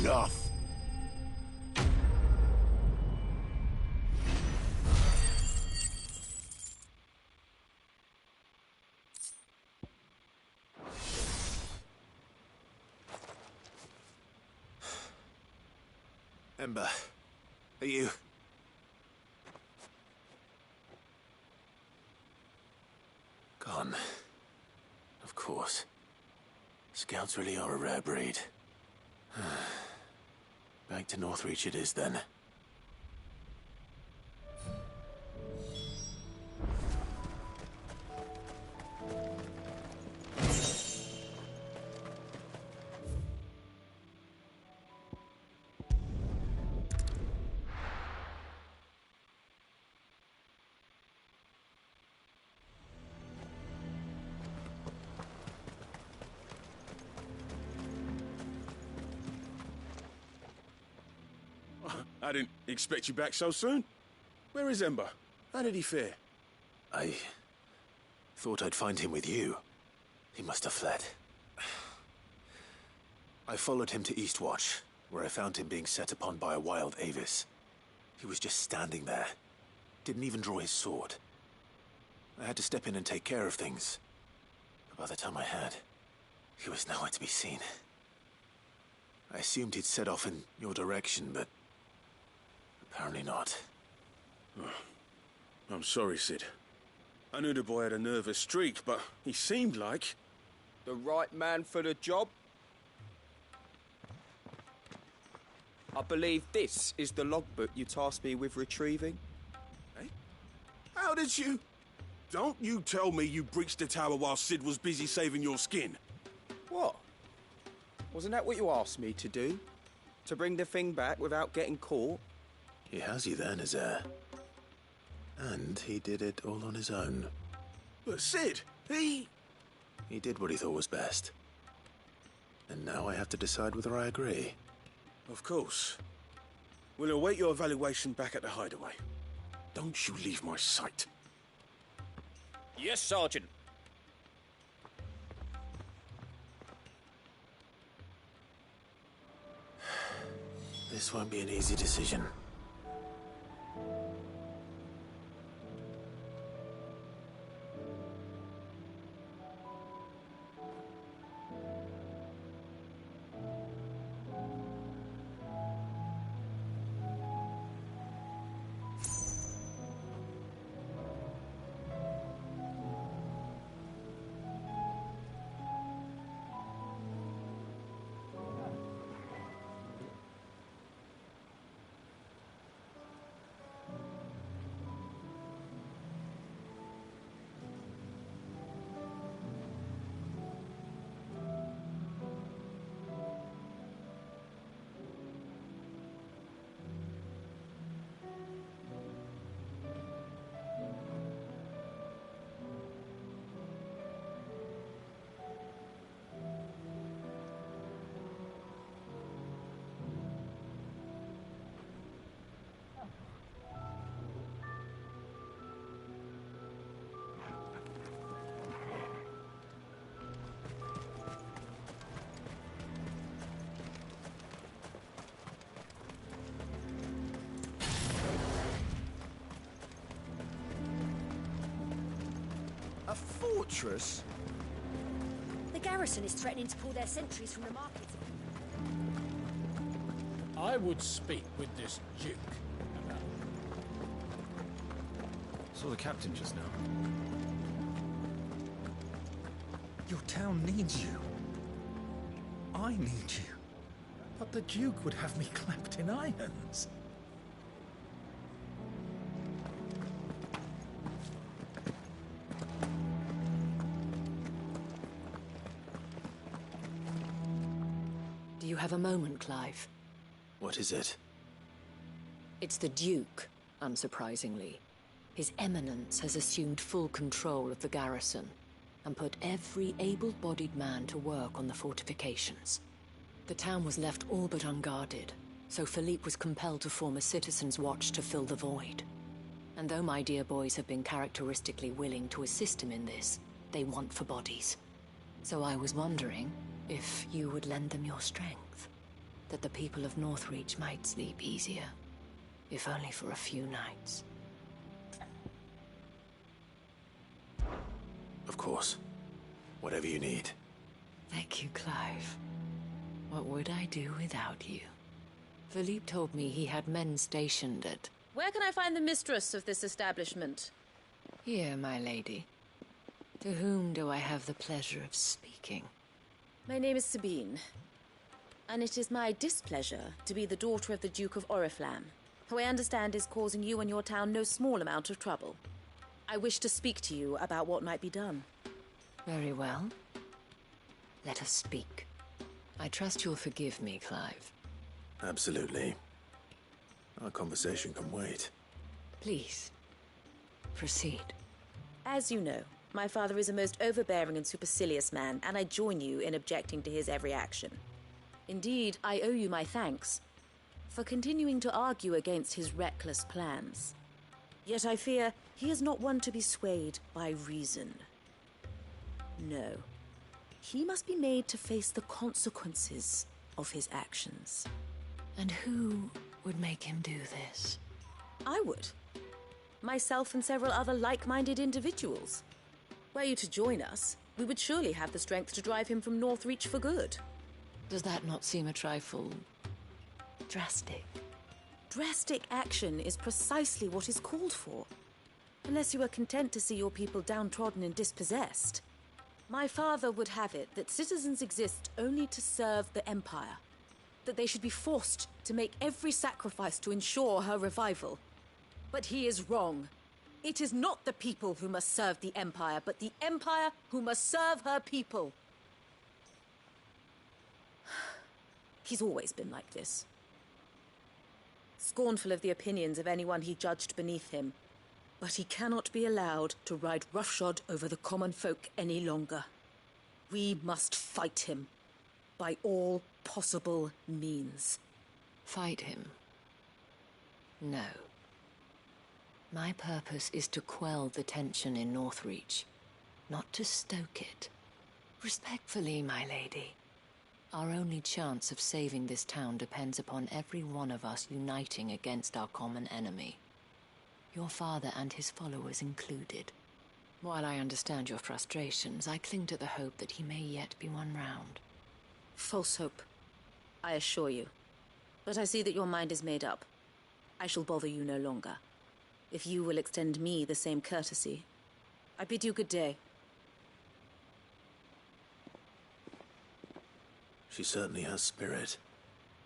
enough. Ember, are you... Gone. Of course. Scouts really are a rare breed. Back to Northreach it is, then. I didn't expect you back so soon. Where is Ember? How did he fare? I thought I'd find him with you. He must have fled. I followed him to Eastwatch, where I found him being set upon by a wild Avis. He was just standing there. Didn't even draw his sword. I had to step in and take care of things. But by the time I had, he was nowhere to be seen. I assumed he'd set off in your direction, but apparently not. Oh, I'm sorry, Sid. I knew the boy had a nervous streak, but he seemed like... The right man for the job? I believe this is the logbook you tasked me with retrieving. Eh? How did you... Don't you tell me you breached the tower while Sid was busy saving your skin. What? Wasn't that what you asked me to do? To bring the thing back without getting caught? He has you then, his heir. And he did it all on his own. But Sid, he did what he thought was best. And now I have to decide whether I agree. Of course. We'll await your evaluation back at the hideaway. Don't you leave my sight. Yes, Sergeant. This won't be an easy decision. A fortress? The garrison is threatening to pull their sentries from the market. I would speak with this Duke about... Saw the captain just now. Your town needs you. I need you. But the Duke would have me clapped in irons. Do you have a moment, Clive? What is it? It's the Duke, unsurprisingly. His Eminence has assumed full control of the garrison and put every able-bodied man to work on the fortifications. The town was left all but unguarded, so Philippe was compelled to form a citizens' watch to fill the void. And though my dear boys have been characteristically willing to assist him in this, they want for bodies. So I was wondering if you would lend them your strength. that the people of Northreach might sleep easier, if only for a few nights. Of course. Whatever you need. Thank you, Clive. What would I do without you? Philippe told me he had men stationed at... Where can I find the mistress of this establishment? Here, my lady. To whom do I have the pleasure of speaking? My name is Sabine, and it is my displeasure to be the daughter of the Duke of Oriflamme, who I understand is causing you and your town no small amount of trouble. I wish to speak to you about what might be done. Very well. Let us speak. I trust you'll forgive me, Clive. Absolutely. Our conversation can wait. Please, proceed. As you know, my father is a most overbearing and supercilious man, and I join you in objecting to his every action. Indeed, I owe you my thanks for continuing to argue against his reckless plans. Yet I fear he is not one to be swayed by reason. No. He must be made to face the consequences of his actions. And who would make him do this? I would. Myself and several other like-minded individuals. Were you to join us, we would surely have the strength to drive him from Northreach for good. Does that not seem a trifle... drastic? Drastic action is precisely what is called for. Unless you are content to see your people downtrodden and dispossessed. My father would have it that citizens exist only to serve the Empire. That they should be forced to make every sacrifice to ensure her revival. But he is wrong. It is not the people who must serve the Empire, but the Empire who must serve her people. He's always been like this. Scornful of the opinions of anyone he judged beneath him. But he cannot be allowed to ride roughshod over the common folk any longer. We must fight him. By all possible means. Fight him? No. My purpose is to quell the tension in Northreach, not to stoke it. Respectfully, my lady. Our only chance of saving this town depends upon every one of us uniting against our common enemy. Your father and his followers included. While I understand your frustrations, I cling to the hope that he may yet be won round. False hope, I assure you. But I see that your mind is made up. I shall bother you no longer. If you will extend me the same courtesy, I bid you good day. She certainly has spirit.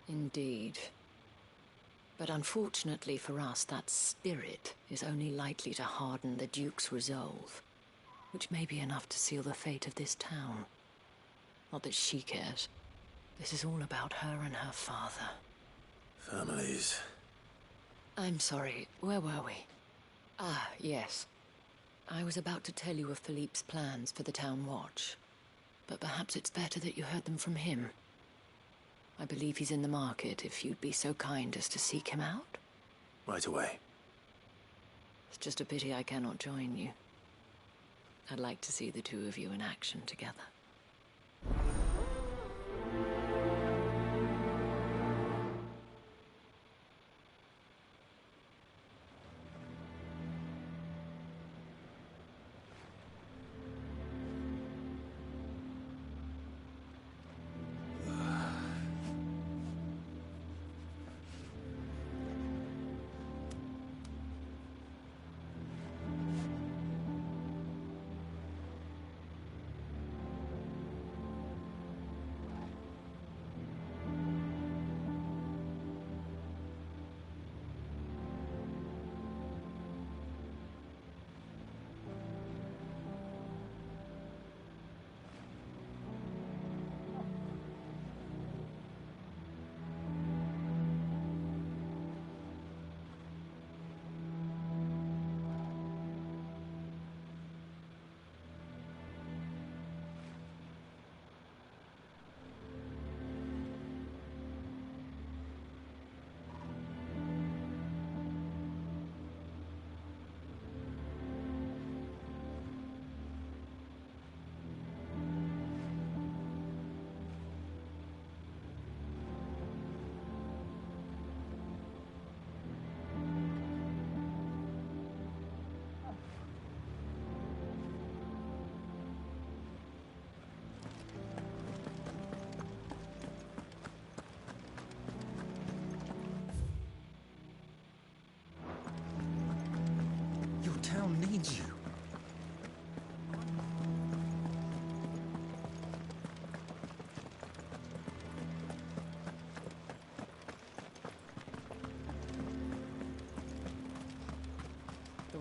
Indeed. But unfortunately for us, that spirit is only likely to harden the Duke's resolve, which may be enough to seal the fate of this town. Not that she cares. This is all about her and her father. Families. I'm sorry, where were we? Ah, yes. I was about to tell you of Philippe's plans for the town watch. But perhaps it's better that you heard them from him. I believe he's in the market, if you'd be so kind as to seek him out. Right away. It's just a pity I cannot join you. I'd like to see the two of you in action together.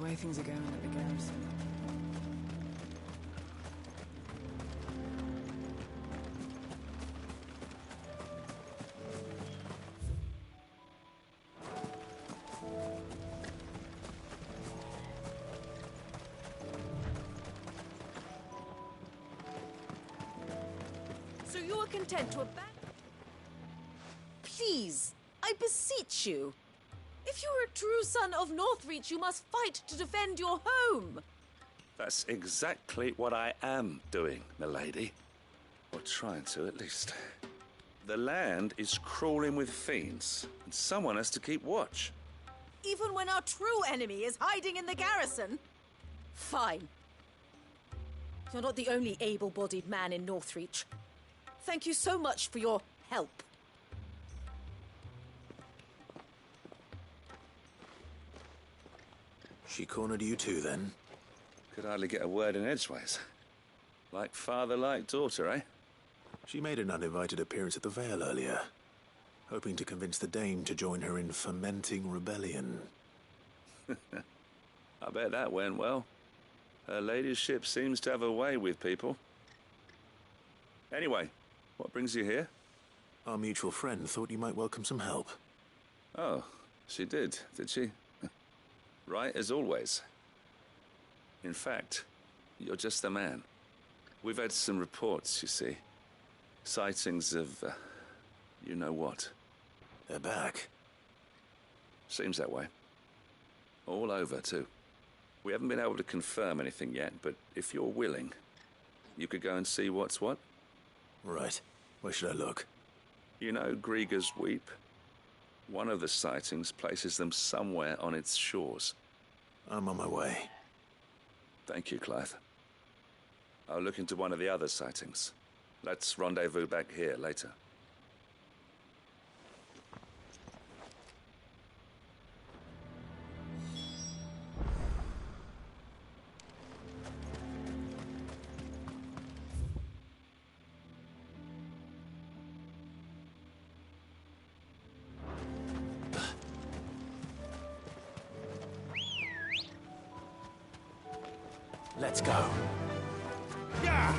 way things are going at the garrison. So you are content to abandon... Please, I beseech you. If you are a true son of Northreach, you must fight to defend your home. That's exactly what I am doing, milady. Or trying to, at least. The land is crawling with fiends, and someone has to keep watch. Even when our true enemy is hiding in the garrison? Fine. You're not the only able-bodied man in Northreach. Thank you so much for your help. She cornered you too, then? Could hardly get a word in edgeways. Like father, like daughter, eh? She made an uninvited appearance at the Vale earlier, hoping to convince the Dame to join her in fomenting rebellion. I bet that went well. Her ladyship seems to have a way with people. Anyway, what brings you here? Our mutual friend thought you might welcome some help. Oh, she did she? Right as always. In fact, you're just the man. We've had some reports, you see. Sightings of, you know what. They're back. Seems that way. All over, too. We haven't been able to confirm anything yet, but if you're willing, you could go and see what's what. Right. Where should I look? You know Grieger's Weep? One of the sightings places them somewhere on its shores. I'm on my way. Thank you, Clive. I'll look into one of the other sightings. Let's rendezvous back here later. Let's go. Yeah!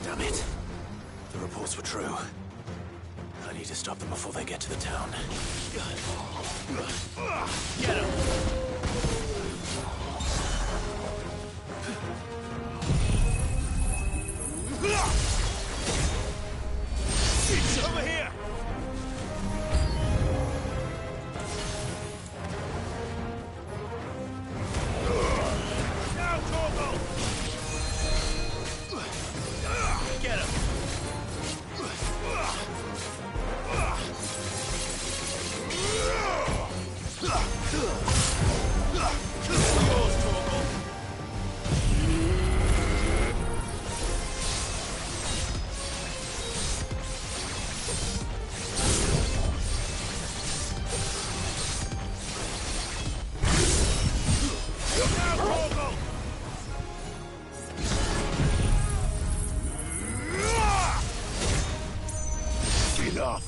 Damn it. The reports were true. I need to stop them before they get to the town. Get him! It's over here! Now, Torgal! Get him! Yours, Torgal! Now, Torgal! Enough!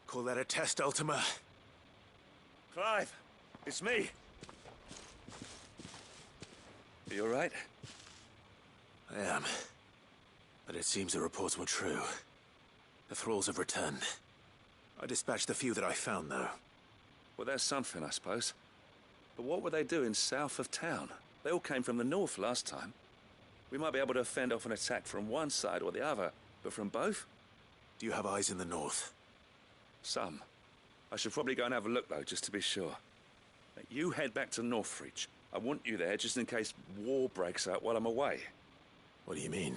Call that a test, Ultima? Clive, it's me. Are you all right? I am. But it seems the reports were true. The thralls have returned. I dispatched the few that I found, though. Well, that's something, I suppose. But what were they doing south of town? They all came from the north last time. We might be able to fend off an attack from one side or the other, but from both? Do you have eyes in the north? Some. I should probably go and have a look, though, just to be sure. You head back to Northreach. I want you there just in case war breaks out while I'm away. What do you mean?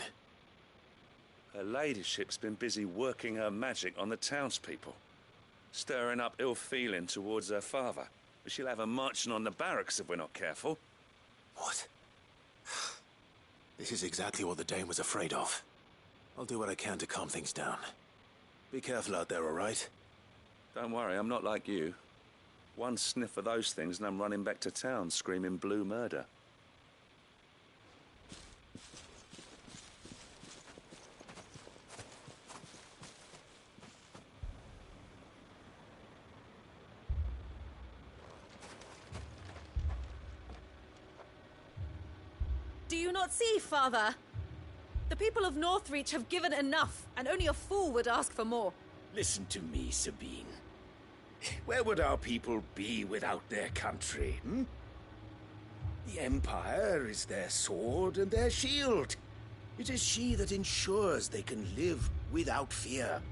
Her ladyship's been busy working her magic on the townspeople, stirring up ill feeling towards her father. But she'll have her marching on the barracks if we're not careful. What? This is exactly what the Dame was afraid of. I'll do what I can to calm things down. Be careful out there, all right? Don't worry, I'm not like you. One sniff of those things and I'm running back to town screaming blue murder. Do you not see, Father? The people of Northreach have given enough, and only a fool would ask for more. Listen to me, Sabine. Where would our people be without their country, hmm? The Empire is their sword and their shield. It is she that ensures they can live without fear.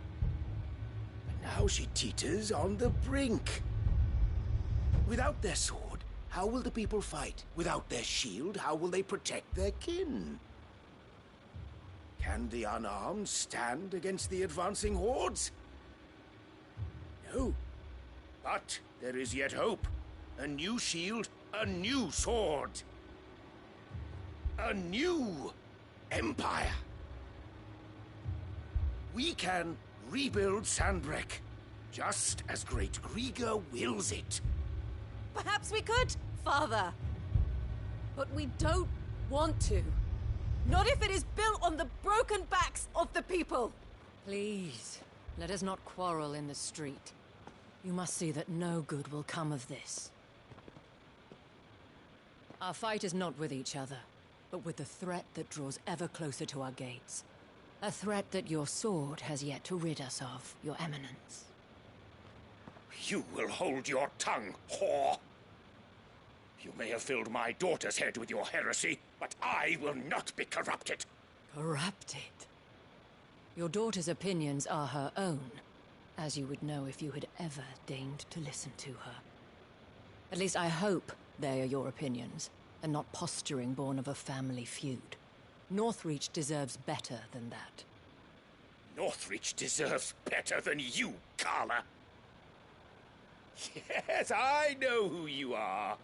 And now she teeters on the brink. Without their sword, how will the people fight? Without their shield, how will they protect their kin? Can the unarmed stand against the advancing hordes? No. But there is yet hope. A new shield, a new sword. A new empire. We can rebuild Sandbreck, just as Great Grieger wills it. Perhaps we could, Father. But we don't want to. Not if it is built on the broken backs of the people. Please, let us not quarrel in the street. You must see that no good will come of this. Our fight is not with each other, but with the threat that draws ever closer to our gates. A threat that your sword has yet to rid us of, Your Eminence. You will hold your tongue, whore! You may have filled my daughter's head with your heresy, but I will not be corrupted. Corrupted? Your daughter's opinions are her own, as you would know if you had ever deigned to listen to her. At least I hope they are your opinions, and not posturing born of a family feud. Northreach deserves better than that. Northreach deserves better than you, Carla. Yes, I know who you are.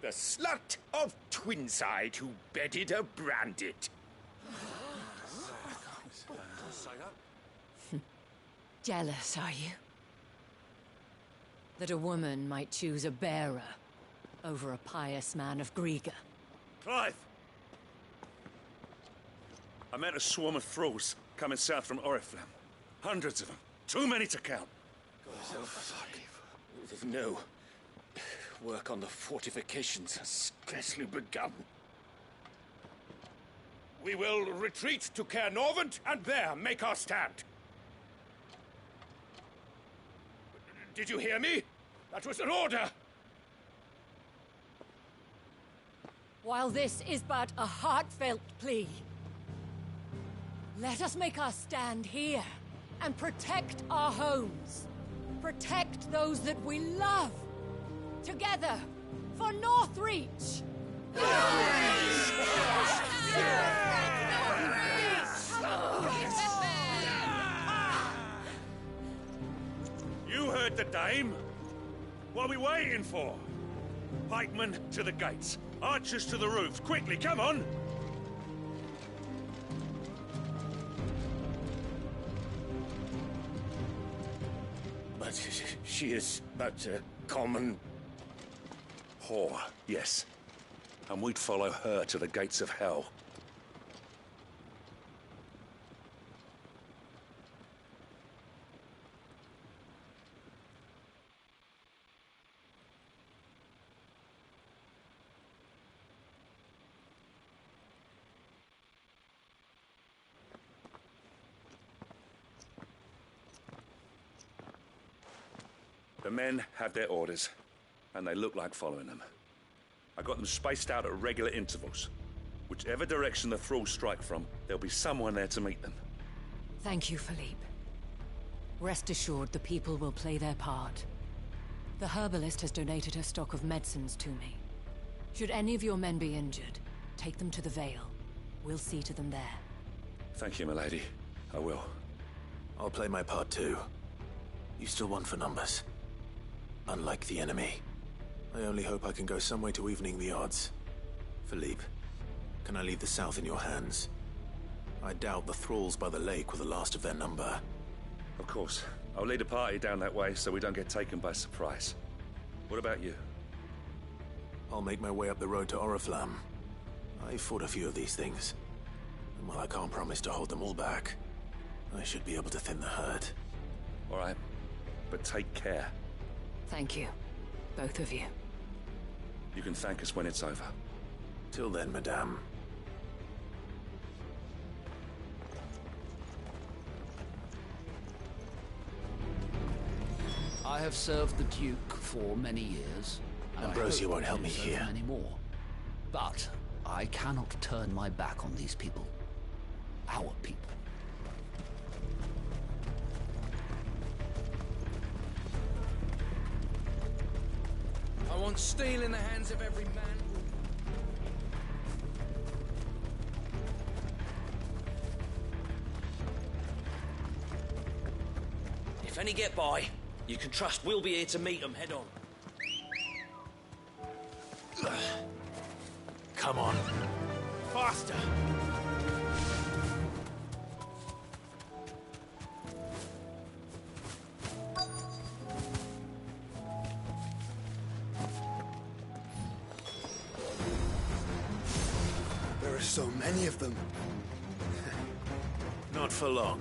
The slut of Twinside who bedded a Branded. Jealous, are you? That a woman might choose a bearer over a pious man of Grieger. Clive! I met a swarm of thralls coming south from Oriflamme. Hundreds of them. Too many to count. No. Work on the fortifications has scarcely begun. We will retreat to Caer Norvent and there make our stand. Did you hear me? That was an order! While this is but a heartfelt plea, let us make our stand here and protect our homes. Protect those that we love. Together, for Northreach! You heard the Dame. What are we waiting for? Pikemen to the gates. Archers to the roofs. Quickly, come on! But she is but a common... whore, yes. And we'd follow her to the gates of hell. The men have their orders, and they look like following them. I got them spaced out at regular intervals. Whichever direction the thralls strike from, there'll be someone there to meet them. Thank you, Philippe. Rest assured the people will play their part. The herbalist has donated her stock of medicines to me. Should any of your men be injured, take them to the Vale. We'll see to them there. Thank you, milady. I will. I'll play my part too. You still want for numbers. Unlike the enemy. I only hope I can go some way to evening the odds. Philippe, can I leave the south in your hands? I doubt the thralls by the lake were the last of their number. Of course. I'll lead a party down that way so we don't get taken by surprise. What about you? I'll make my way up the road to Oriflamme. I fought a few of these things. And while I can't promise to hold them all back, I should be able to thin the herd. All right. But take care. Thank you. Both of you. You can thank us when it's over. Till then, madame. I have served the Duke for many years. And Ambrosia won't help me here. Many more. But I cannot turn my back on these people. Our people. I want steel in the hands of every man. If any get by, you can trust we'll be here to meet them head on. Come on. Faster! There are so many of them. Not for long.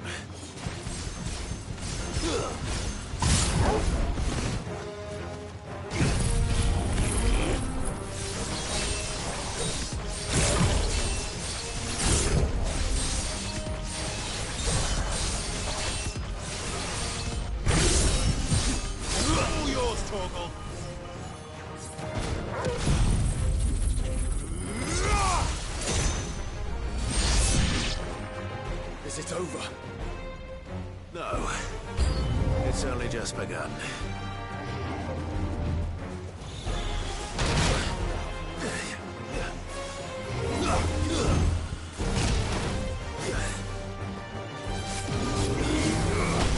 All yours, Torgal. Is it over? No. It's only just begun.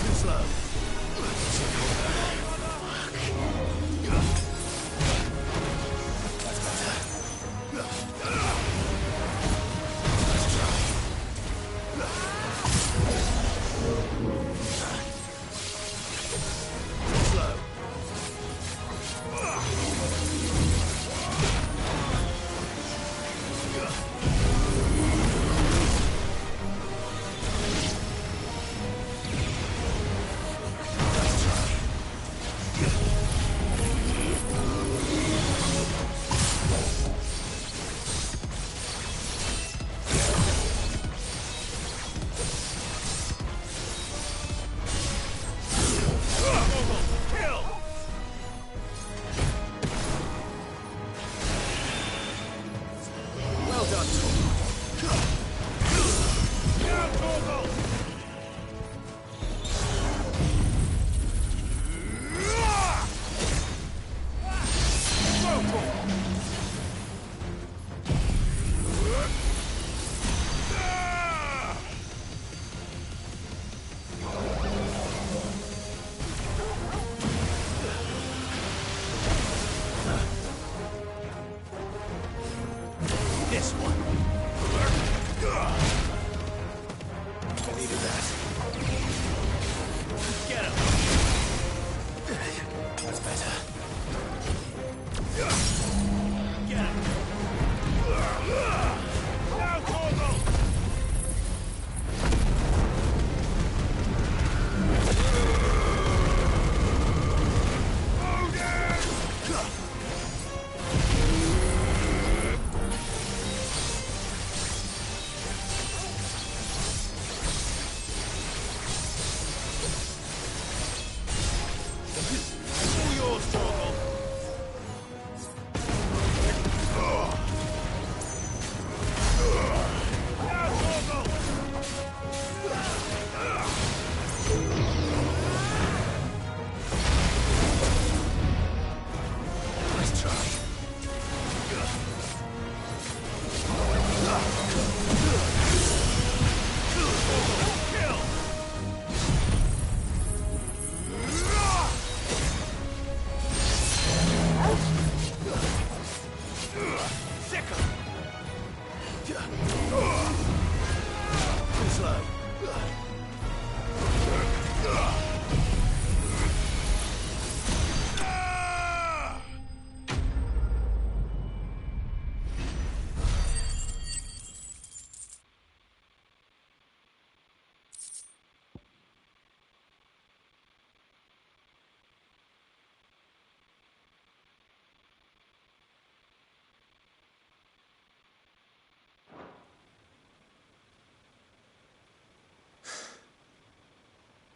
Too slow. That's better. Let's try. Slow. Well done, Torgal. Down, Torgal! This one. I needed that. Get him. That's better. Get him. Down, Torgal! All yours, Torgal!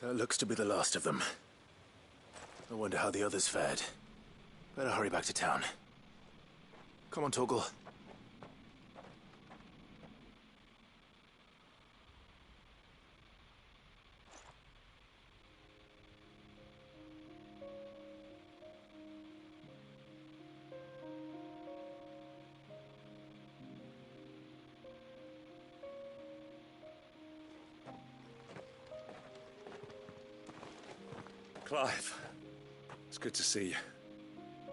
That looks to be the last of them. I wonder how the others fared. Better hurry back to town. Come on, Torgal. Clive, it's good to see you.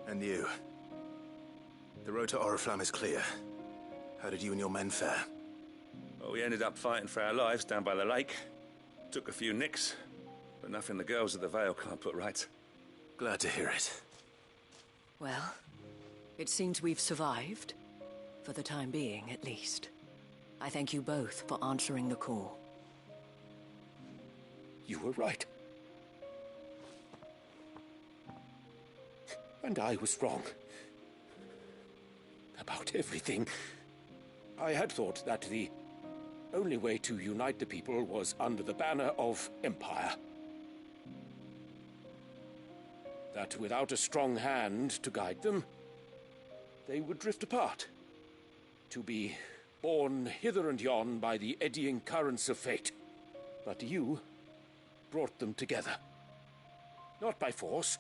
And you. The road to Oriflamme is clear. How did you and your men fare? Well, we ended up fighting for our lives down by the lake. Took a few nicks, but nothing the girls at the Vale can't put right. Glad to hear it. Well, it seems we've survived. For the time being, at least. I thank you both for answering the call. You were right. And I was wrong. About everything. I had thought that the only way to unite the people was under the banner of Empire. That without a strong hand to guide them, they would drift apart. To be borne hither and yon by the eddying currents of fate. But you brought them together. Not by force,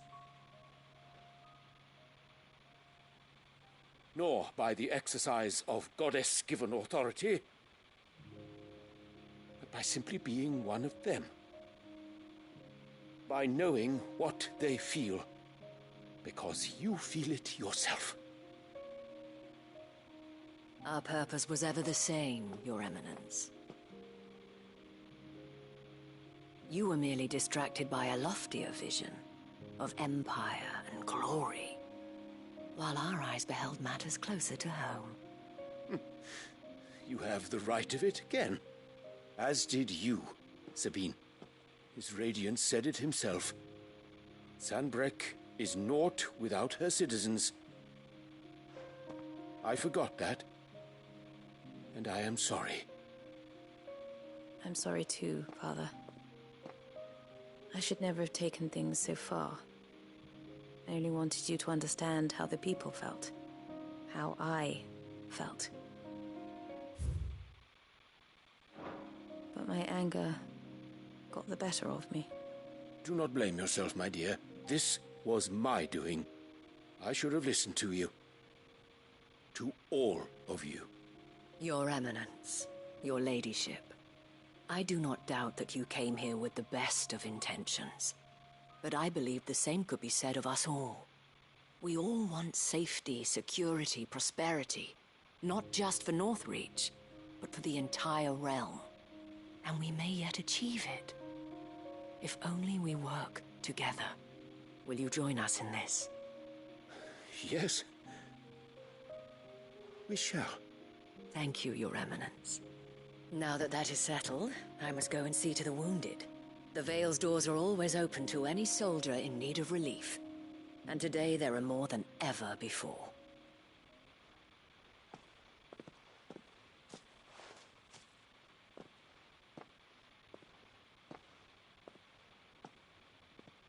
nor by the exercise of goddess-given authority, but by simply being one of them. By knowing what they feel, because you feel it yourself. Our purpose was ever the same, Your Eminence. You were merely distracted by a loftier vision of empire and glory, while our eyes beheld matters closer to home. You have the right of it again. As did you, Sabine. His radiance said it himself. Sanbreque is naught without her citizens. I forgot that. And I am sorry. I'm sorry too, Father. I should never have taken things so far. I only wanted you to understand how the people felt. How I felt. But my anger got the better of me. Do not blame yourself, my dear. This was my doing. I should have listened to you. To all of you. Your Eminence, your ladyship, I do not doubt that you came here with the best of intentions. But I believe the same could be said of us all. We all want safety, security, prosperity. Not just for Northreach, but for the entire realm. And we may yet achieve it. If only we work together. Will you join us in this? Yes. We shall. Thank you, Your Eminence. Now that that is settled, I must go and see to the wounded. The Vale's doors are always open to any soldier in need of relief. And today there are more than ever before.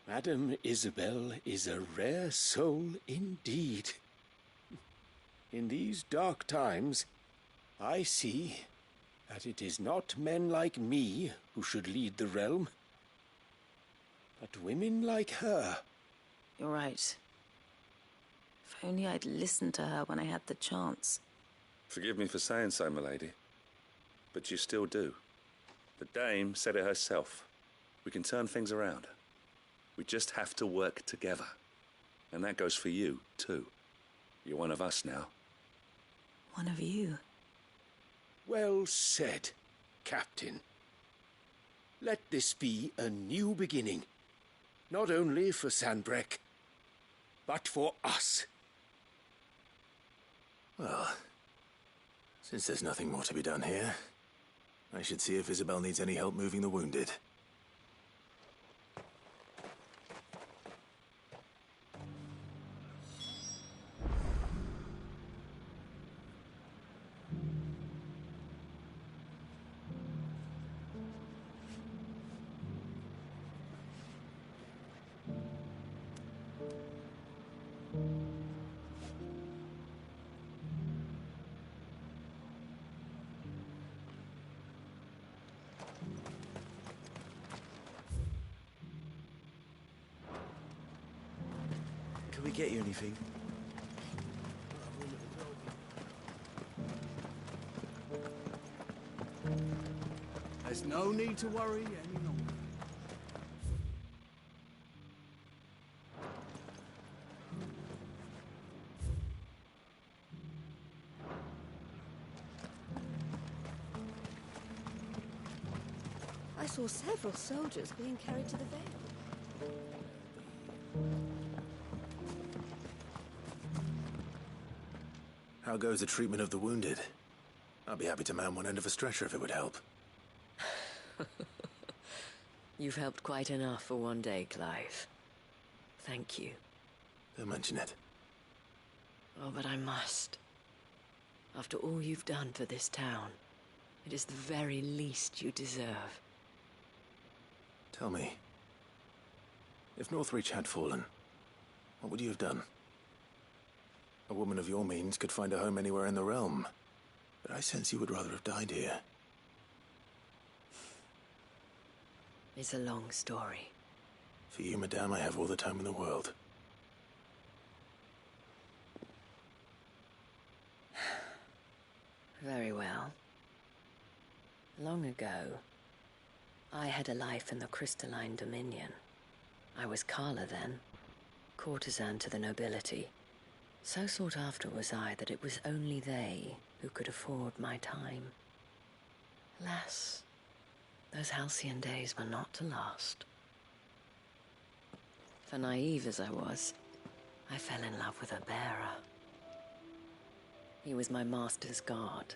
Madame Isabel is a rare soul indeed. In these dark times, I see that it is not men like me who should lead the realm, but women like her. You're right. If only I'd listened to her when I had the chance. Forgive me for saying so, my lady, but you still do. The dame said it herself. We can turn things around. We just have to work together. And that goes for you, too. You're one of us now. One of you? Well said, Captain. Let this be a new beginning. Not only for Sanbreque, but for us. Well, since there's nothing more to be done here, I should see if Isabel needs any help moving the wounded. we get you anything? There's no need to worry any longer. I saw several soldiers being carried to the Vale. How goes the treatment of the wounded? I'd be happy to man one end of a stretcher if it would help. You've helped quite enough for one day, Clive. Thank you. Don't mention it. Oh, but I must. After all you've done for this town, it is the very least you deserve. Tell me, if Northreach had fallen, what would you have done? A woman of your means could find a home anywhere in the realm, but I sense you would rather have died here. It's a long story. For you, madame, I have all the time in the world. Very well. Long ago, I had a life in the Crystalline Dominion. I was Carla then, courtesan to the nobility. So sought after was I that it was only they who could afford my time. Alas, those halcyon days were not to last. For naive as I was, I fell in love with a bearer. He was my master's guard,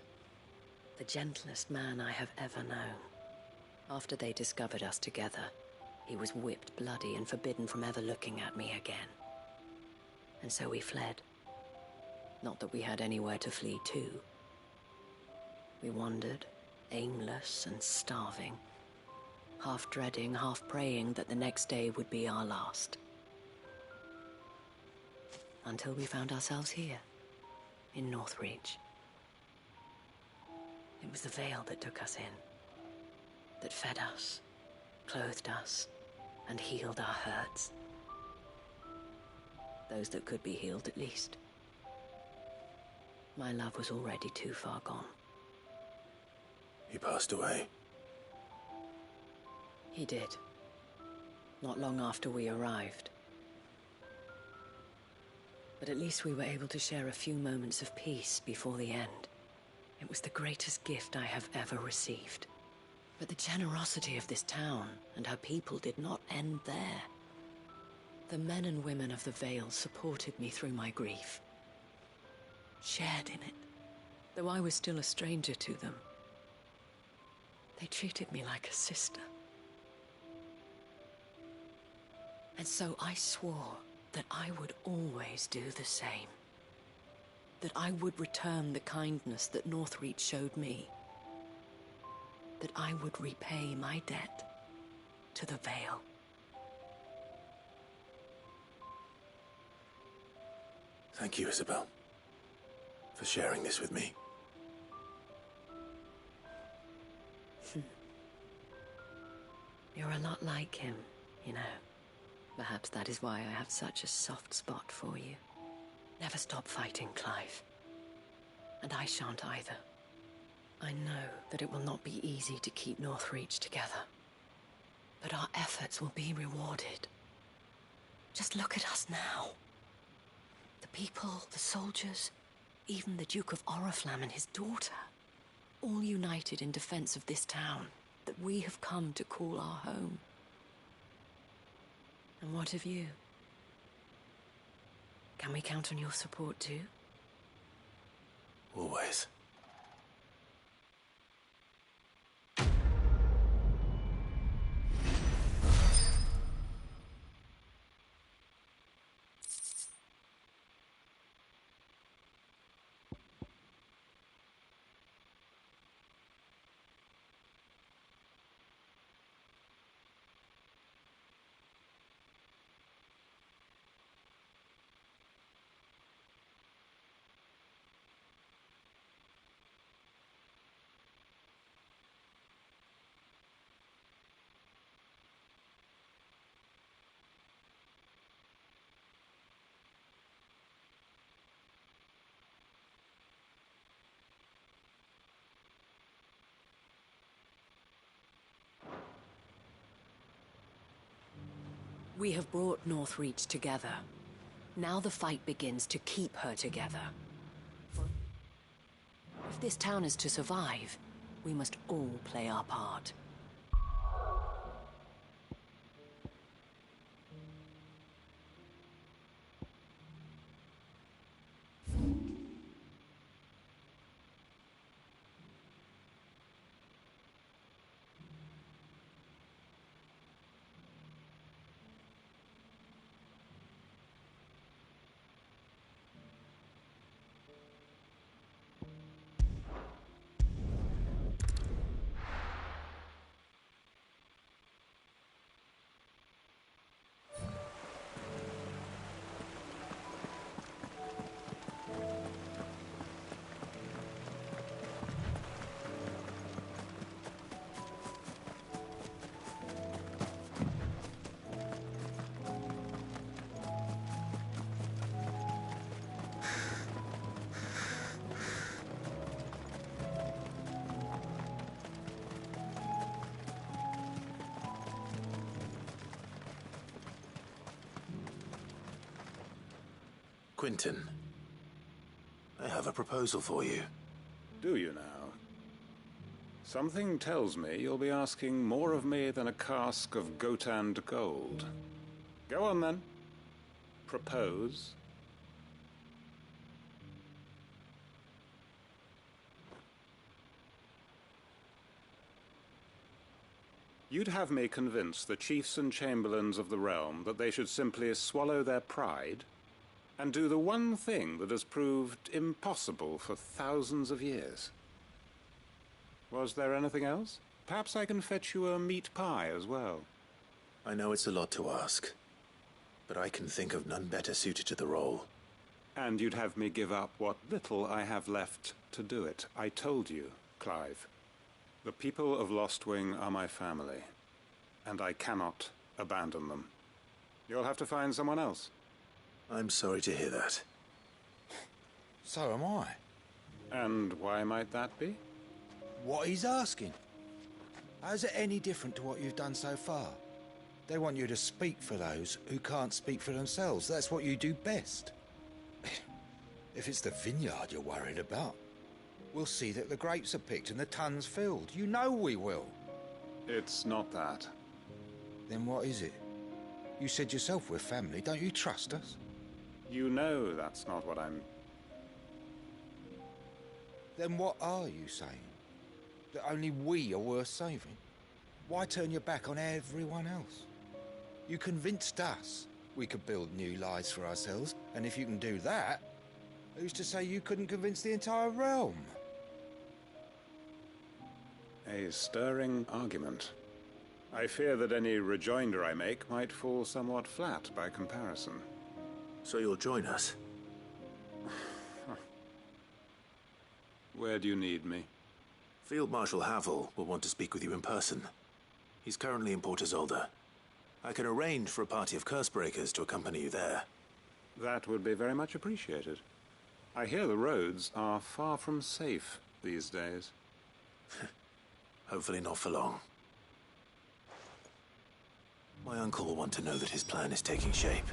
the gentlest man I have ever known. After they discovered us together, he was whipped bloody and forbidden from ever looking at me again. And so we fled. Not that we had anywhere to flee to. We wandered, aimless and starving, half dreading, half praying that the next day would be our last. Until we found ourselves here, in Northreach. It was the Vale that took us in, that fed us, clothed us, and healed our hurts. Those that could be healed, at least. My love was already too far gone. He passed away. He did. Not long after we arrived. But at least we were able to share a few moments of peace before the end. It was the greatest gift I have ever received. But the generosity of this town and her people did not end there. The men and women of the Vale supported me through my grief. Shared in it, though I was still a stranger to them. They treated me like a sister. And so I swore that I would always do the same. That I would return the kindness that Northreach showed me. That I would repay my debt to the Vale. Thank you, Isabel, for sharing this with me. You're a lot like him, you know. Perhaps that is why I have such a soft spot for you. Never stop fighting, Clive. And I shan't either. I know that it will not be easy to keep Northreach together. But our efforts will be rewarded. Just look at us now. The people, the soldiers, even the Duke of Oriflamme and his daughter, all united in defense of this town that we have come to call our home. And what of you? Can we count on your support too? Always. We have brought Northreach together. Now the fight begins to keep her together. If this town is to survive, we must all play our part. Quentin, I have a proposal for you. Do you now? Something tells me you'll be asking more of me than a cask of Gotand gold. Go on, then. Propose. You'd have me convince the chiefs and chamberlains of the realm that they should simply swallow their pride and do the one thing that has proved impossible for thousands of years. Was there anything else? Perhaps I can fetch you a meat pie as well. I know it's a lot to ask, but I can think of none better suited to the role. And you'd have me give up what little I have left to do it. I told you, Clive. The people of Lostwing are my family, and I cannot abandon them. You'll have to find someone else. I'm sorry to hear that. So am I. And why might that be? What he's asking. How's it any different to what you've done so far? They want you to speak for those who can't speak for themselves. That's what you do best. If it's the vineyard you're worried about, we'll see that the grapes are picked and the tons filled. You know we will. It's not that. Then what is it? You said yourself we're family. Don't you trust us? You know that's not what I'm... Then what are you saying? That only we are worth saving? Why turn your back on everyone else? You convinced us we could build new lives for ourselves, and if you can do that, who's to say you couldn't convince the entire realm? A stirring argument. I fear that any rejoinder I make might fall somewhat flat by comparison. So you'll join us? Where do you need me? Field Marshal Havel will want to speak with you in person. He's currently in Port Isolde. I can arrange for a party of Cursebreakers to accompany you there. That would be very much appreciated. I hear the roads are far from safe these days. Hopefully not for long. My uncle will want to know that his plan is taking shape.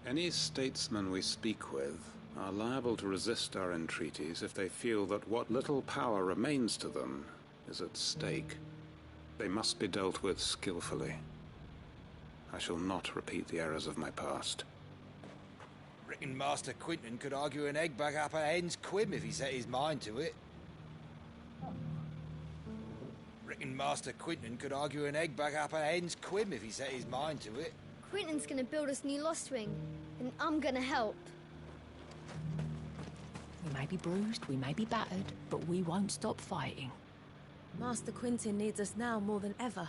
Any statesmen we speak with are liable to resist our entreaties if they feel that what little power remains to them is at stake. They must be dealt with skillfully. I shall not repeat the errors of my past. Reckon Master Quinton could argue an egg back up a hen's quib if he set his mind to it. Reckon Master Quinton could argue an egg back up a hen's quib if he set his mind to it. Quinton's gonna build us new Lostwing, and I'm gonna help. We may be bruised, we may be battered, but we won't stop fighting. Master Quinton needs us now more than ever.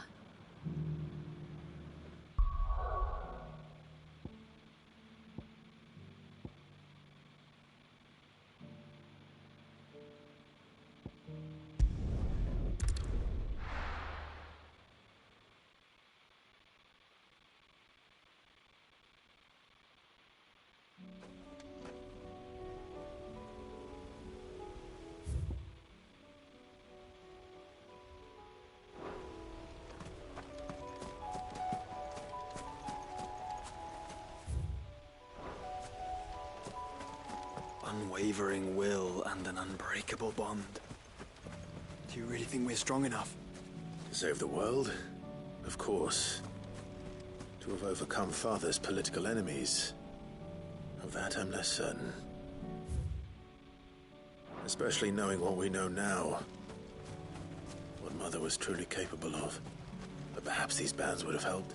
unwavering will and an unbreakable bond. Do you really think we're strong enough? To save the world? Of course. To have overcome Father's political enemies? Of that I'm less certain. Especially knowing what we know now. What Mother was truly capable of. But perhaps these bands would have helped.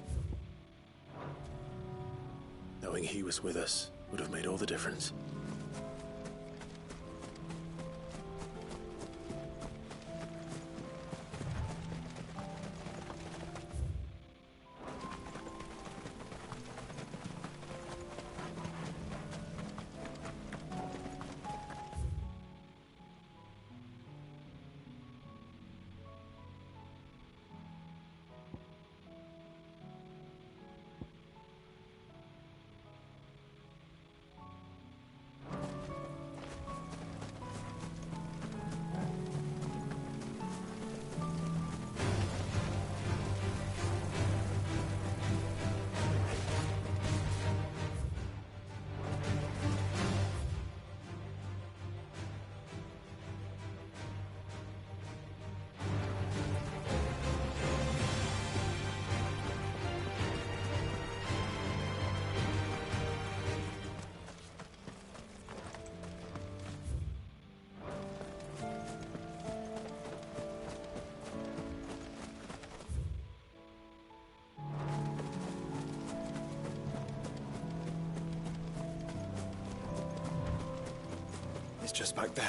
Knowing he was with us would have made all the difference. It's just back there.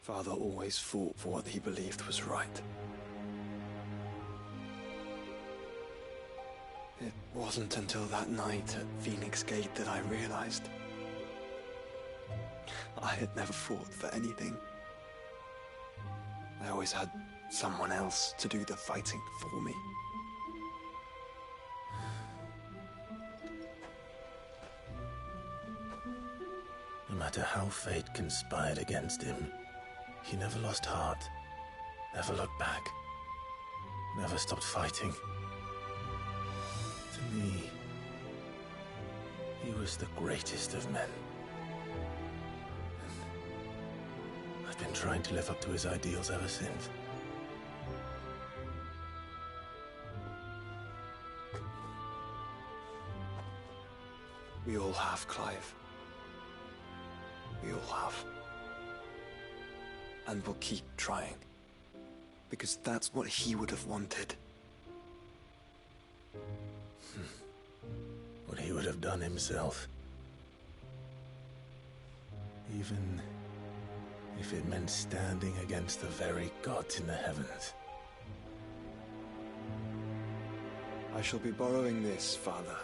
Father always fought for what he believed was right. It wasn't until that night at Phoenix Gate that I realized I had never fought for anything. I always had someone else to do the fighting for me. No matter how fate conspired against him, he never lost heart, never looked back, never stopped fighting. To me, he was the greatest of men. And I've been trying to live up to his ideals ever since. We all have, Clive. We all have. And we'll keep trying. Because that's what he would have wanted. What he would have done himself. Even if it meant standing against the very gods in the heavens. I shall be borrowing this, Father,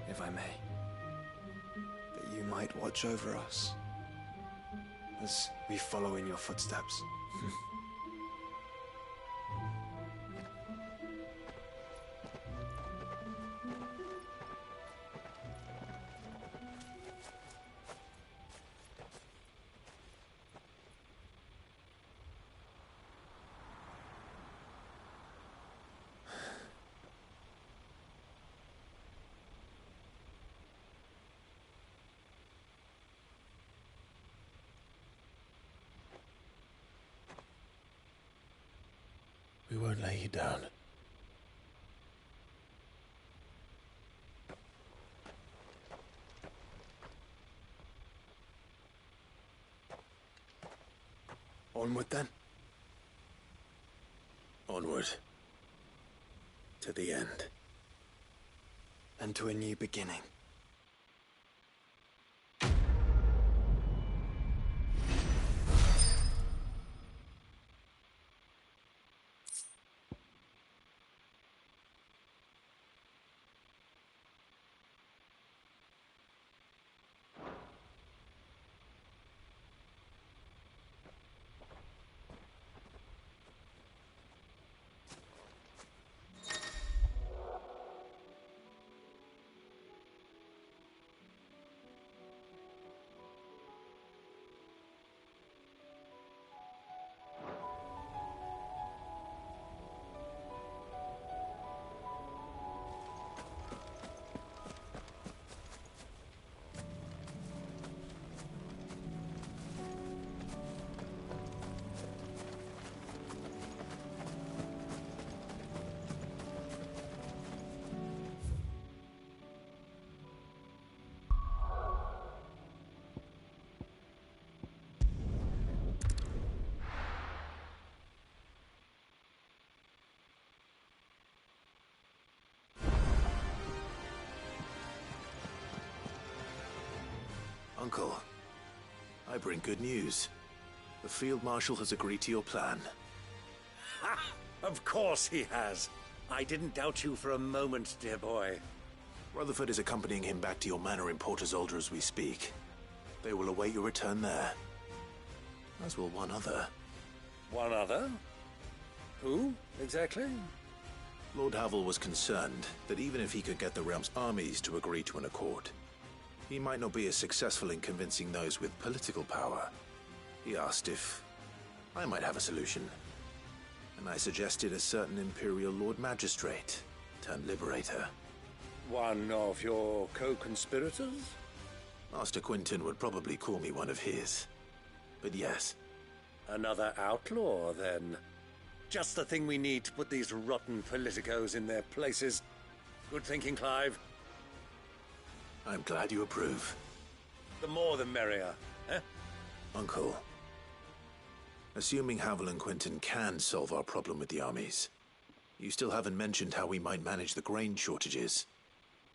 if I may. That you might watch over us as we follow in your footsteps. We won't lay you down. Onward then. Onward. To the end. And to a new beginning. Uncle, I bring good news. The Field Marshal has agreed to your plan. Ha! Of course he has. I didn't doubt you for a moment, dear boy. Rutherford is accompanying him back to your manor in Port Isolde as we speak. They will await your return there. As will one other. One other? Who, exactly? Lord Havel was concerned that even if he could get the realm's armies to agree to an accord, he might not be as successful in convincing those with political power. He asked if I might have a solution, and I suggested a certain Imperial Lord Magistrate turned Liberator. One of your co-conspirators? Master Quinton would probably call me one of his, but yes. Another outlaw, then. Just the thing we need to put these rotten politicos in their places. Good thinking, Clive. I'm glad you approve. The more the merrier, eh? Uncle, assuming Havel and Quinton can solve our problem with the armies, you still haven't mentioned how we might manage the grain shortages.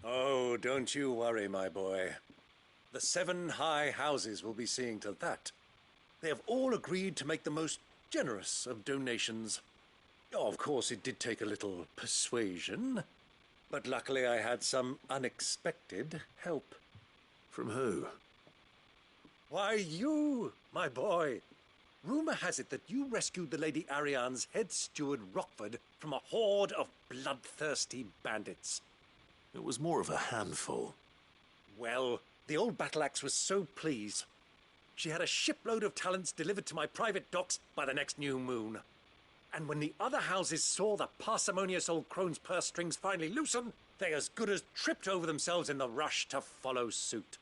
Oh, don't you worry, my boy. The 7 high houses will be seeing to that. They have all agreed to make the most generous of donations. Oh, of course, it did take a little persuasion, but luckily I had some unexpected help. From who? Why, you, my boy. Rumor has it that you rescued the Lady Ariane's head steward Rockford from a horde of bloodthirsty bandits. It was more of a handful. Well, the old battle-axe was so pleased. She had a shipload of talents delivered to my private docks by the next new moon. And when the other houses saw the parsimonious old crone's purse strings finally loosen, they as good as tripped over themselves in the rush to follow suit.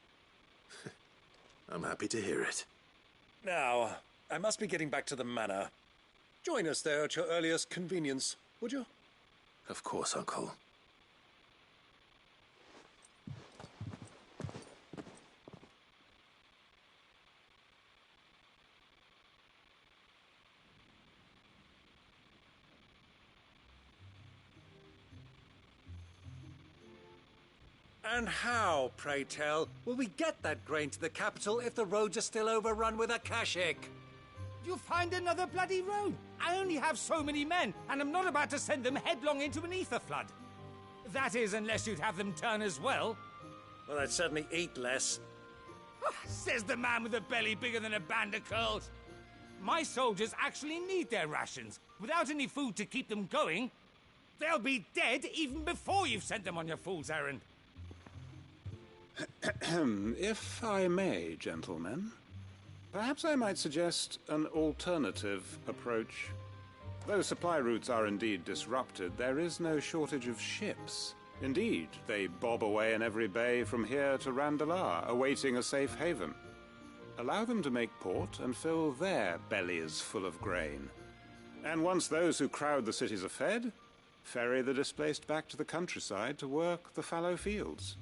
I'm happy to hear it. Now, I must be getting back to the manor. Join us there at your earliest convenience, would you? Of course, Uncle. And how, pray tell, will we get that grain to the capital if the roads are still overrun with Akashic? You'll find another bloody road. I only have so many men, and I'm not about to send them headlong into an ether flood. That is, unless you'd have them turn as well. Well, I'd certainly eat less. Says the man with a belly bigger than a band of curls. My soldiers actually need their rations. Without any food to keep them going, they'll be dead even before you've sent them on your fool's errand. If I may, gentlemen, perhaps I might suggest an alternative approach. Though supply routes are indeed disrupted, there is no shortage of ships. Indeed, they bob away in every bay from here to Randalar, awaiting a safe haven. Allow them to make port and fill their bellies full of grain. And once those who crowd the cities are fed, ferry the displaced back to the countryside to work the fallow fields.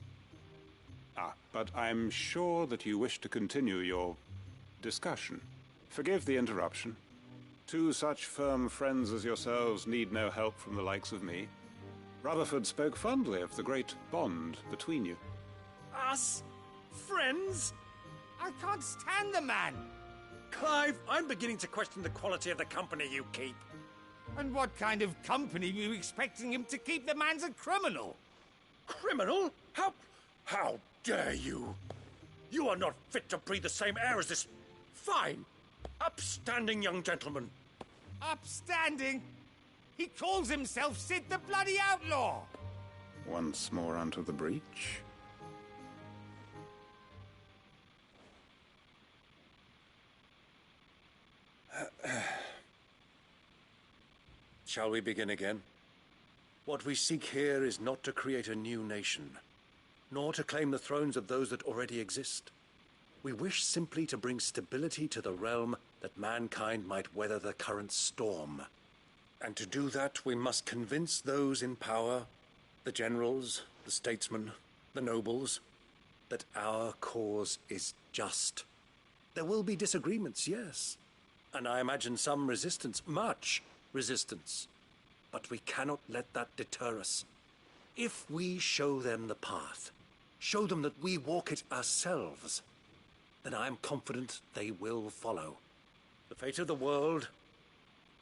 But I'm sure that you wish to continue your discussion. Forgive the interruption. 2 such firm friends as yourselves need no help from the likes of me. Rutherford spoke fondly of the great bond between you. Us? Friends? I can't stand the man! Clive, I'm beginning to question the quality of the company you keep. And what kind of company were you expecting him to keep? The man's a criminal! Criminal? How dare you? You are not fit to breathe the same air as this fine, upstanding young gentleman. Upstanding? He calls himself Sid the Bloody Outlaw! Once more onto the breach. Shall we begin again? What we seek here is not to create a new nation, nor to claim the thrones of those that already exist. We wish simply to bring stability to the realm that mankind might weather the current storm. And to do that, we must convince those in power, the generals, the statesmen, the nobles, that our cause is just. There will be disagreements, yes, and I imagine some resistance, much resistance. But we cannot let that deter us. If we show them the path, show them that we walk it ourselves, then I am confident they will follow. The fate of the world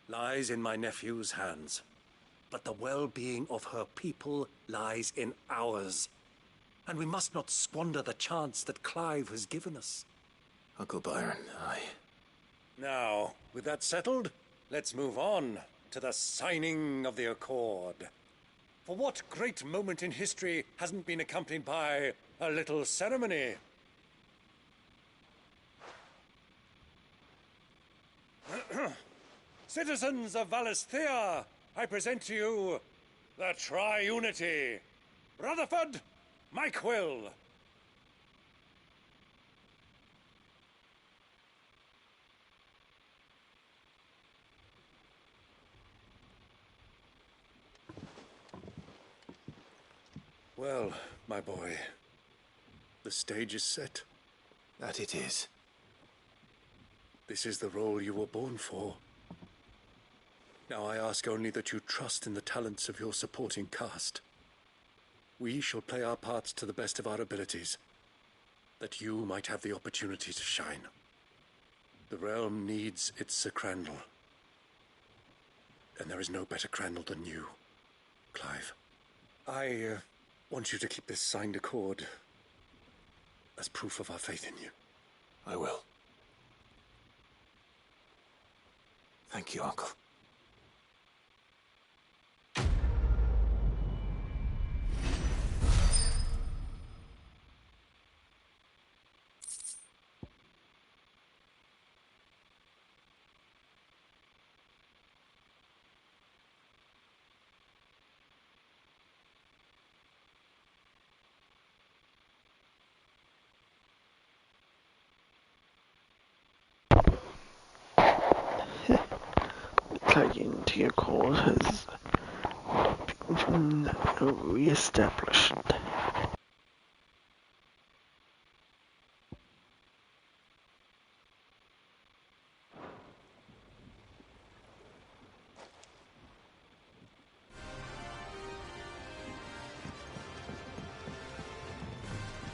lies in my nephew's hands, but the well-being of her people lies in ours. And we must not squander the chance that Clive has given us. Uncle Byron, Now, with that settled, let's move on to the signing of the Accord. For what great moment in history hasn't been accompanied by a little ceremony? Citizens of Valisthea, I present to you the Triunity. Rutherford, Mike Will. Well, my boy, the stage is set. That it is. This is the role you were born for. Now I ask only that you trust in the talents of your supporting cast. We shall play our parts to the best of our abilities, that you might have the opportunity to shine. The realm needs its Sir Crandall, and there is no better Crandall than you, Clive. I want you to keep this signed accord as proof of our faith in you. I will. Thank you, Uncle. Clinging to your cause has been re-established.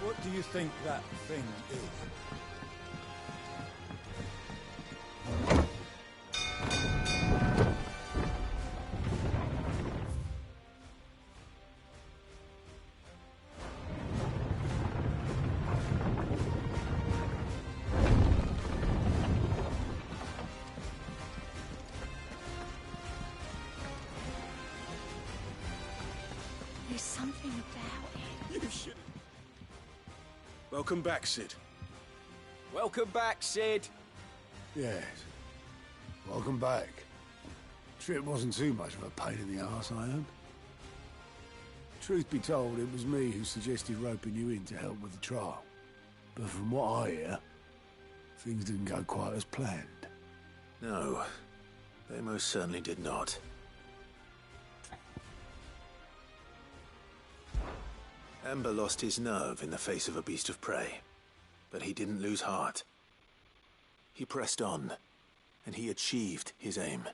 What do you think that thing is? There's something about it. You should. Welcome back, Sid. Welcome back, Sid. Yes. Welcome back. Trip wasn't too much of a pain in the arse, I hope. Truth be told, it was me who suggested roping you in to help with the trial. But from what I hear, things didn't go quite as planned. No, they most certainly did not. Ember lost his nerve in the face of a beast of prey, but he didn't lose heart. He pressed on, and he achieved his aim.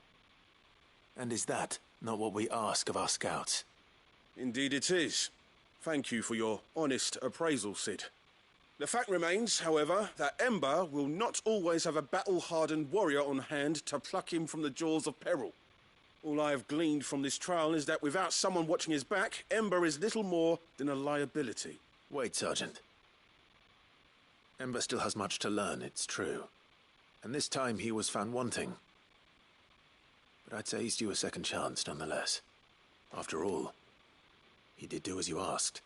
And is that not what we ask of our scouts? Indeed it is. Thank you for your honest appraisal, Sid. The fact remains, however, that Ember will not always have a battle-hardened warrior on hand to pluck him from the jaws of peril. All I have gleaned from this trial is that without someone watching his back, Ember is little more than a liability. Wait, Sergeant. Ember still has much to learn, it's true. And this time he was found wanting. But I'd say he's due a second chance, nonetheless. After all, he did do as you asked.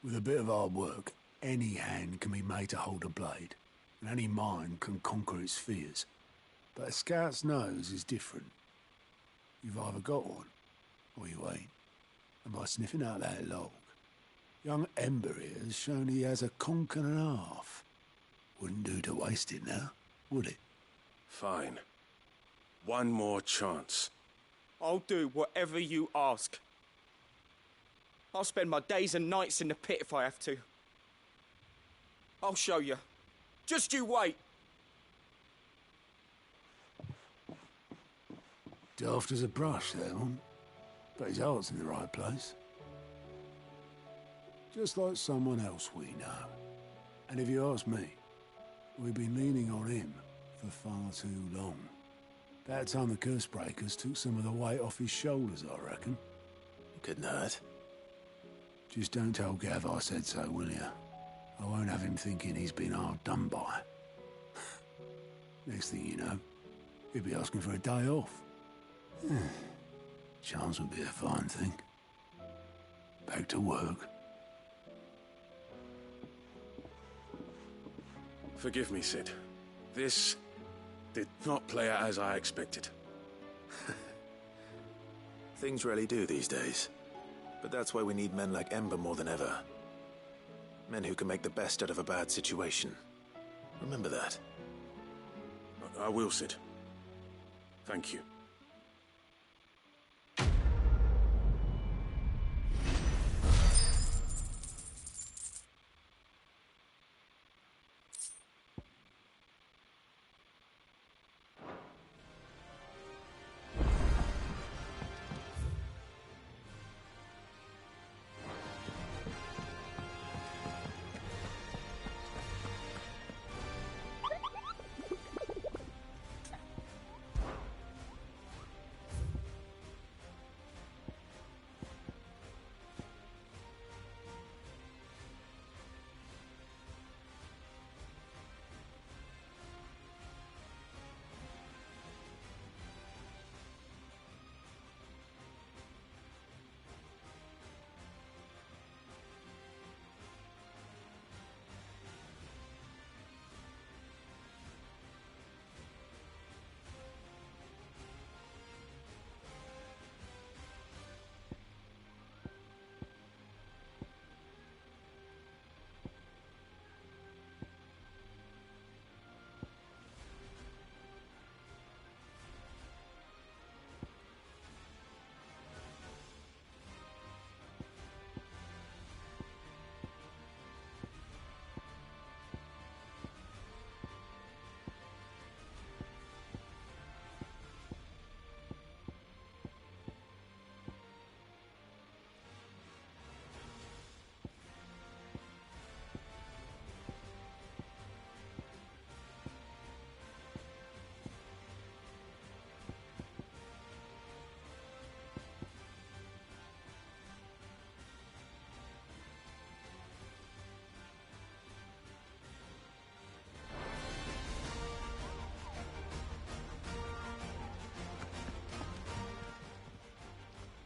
With a bit of hard work, any hand can be made to hold a blade, and any mind can conquer its fears. But a scout's nose is different. You've either got one, or you ain't. And by sniffing out that log, young Ember here has shown he has a conch and a half. Wouldn't do to waste it now, would it? Fine. One more chance. I'll do whatever you ask. I'll spend my days and nights in the pit if I have to. I'll show you. Just you wait. Daft as a brush, that one. But his heart's in the right place. Just like someone else we know. And if you ask me, We've been leaning on him for far too long. About time the curse breakers took some of the weight off his shoulders, I reckon. Couldn't hurt. Just don't tell Gav I said so, will you? I won't have him thinking he's been hard done by. Next thing you know, he'll be asking for a day off. Chance would be a fine thing. Back to work. Forgive me, Sid. This did not play out as I expected. Things rarely do these days. But that's why we need men like Ember more than ever. Men who can make the best out of a bad situation. Remember that. I will, Sid. Thank you.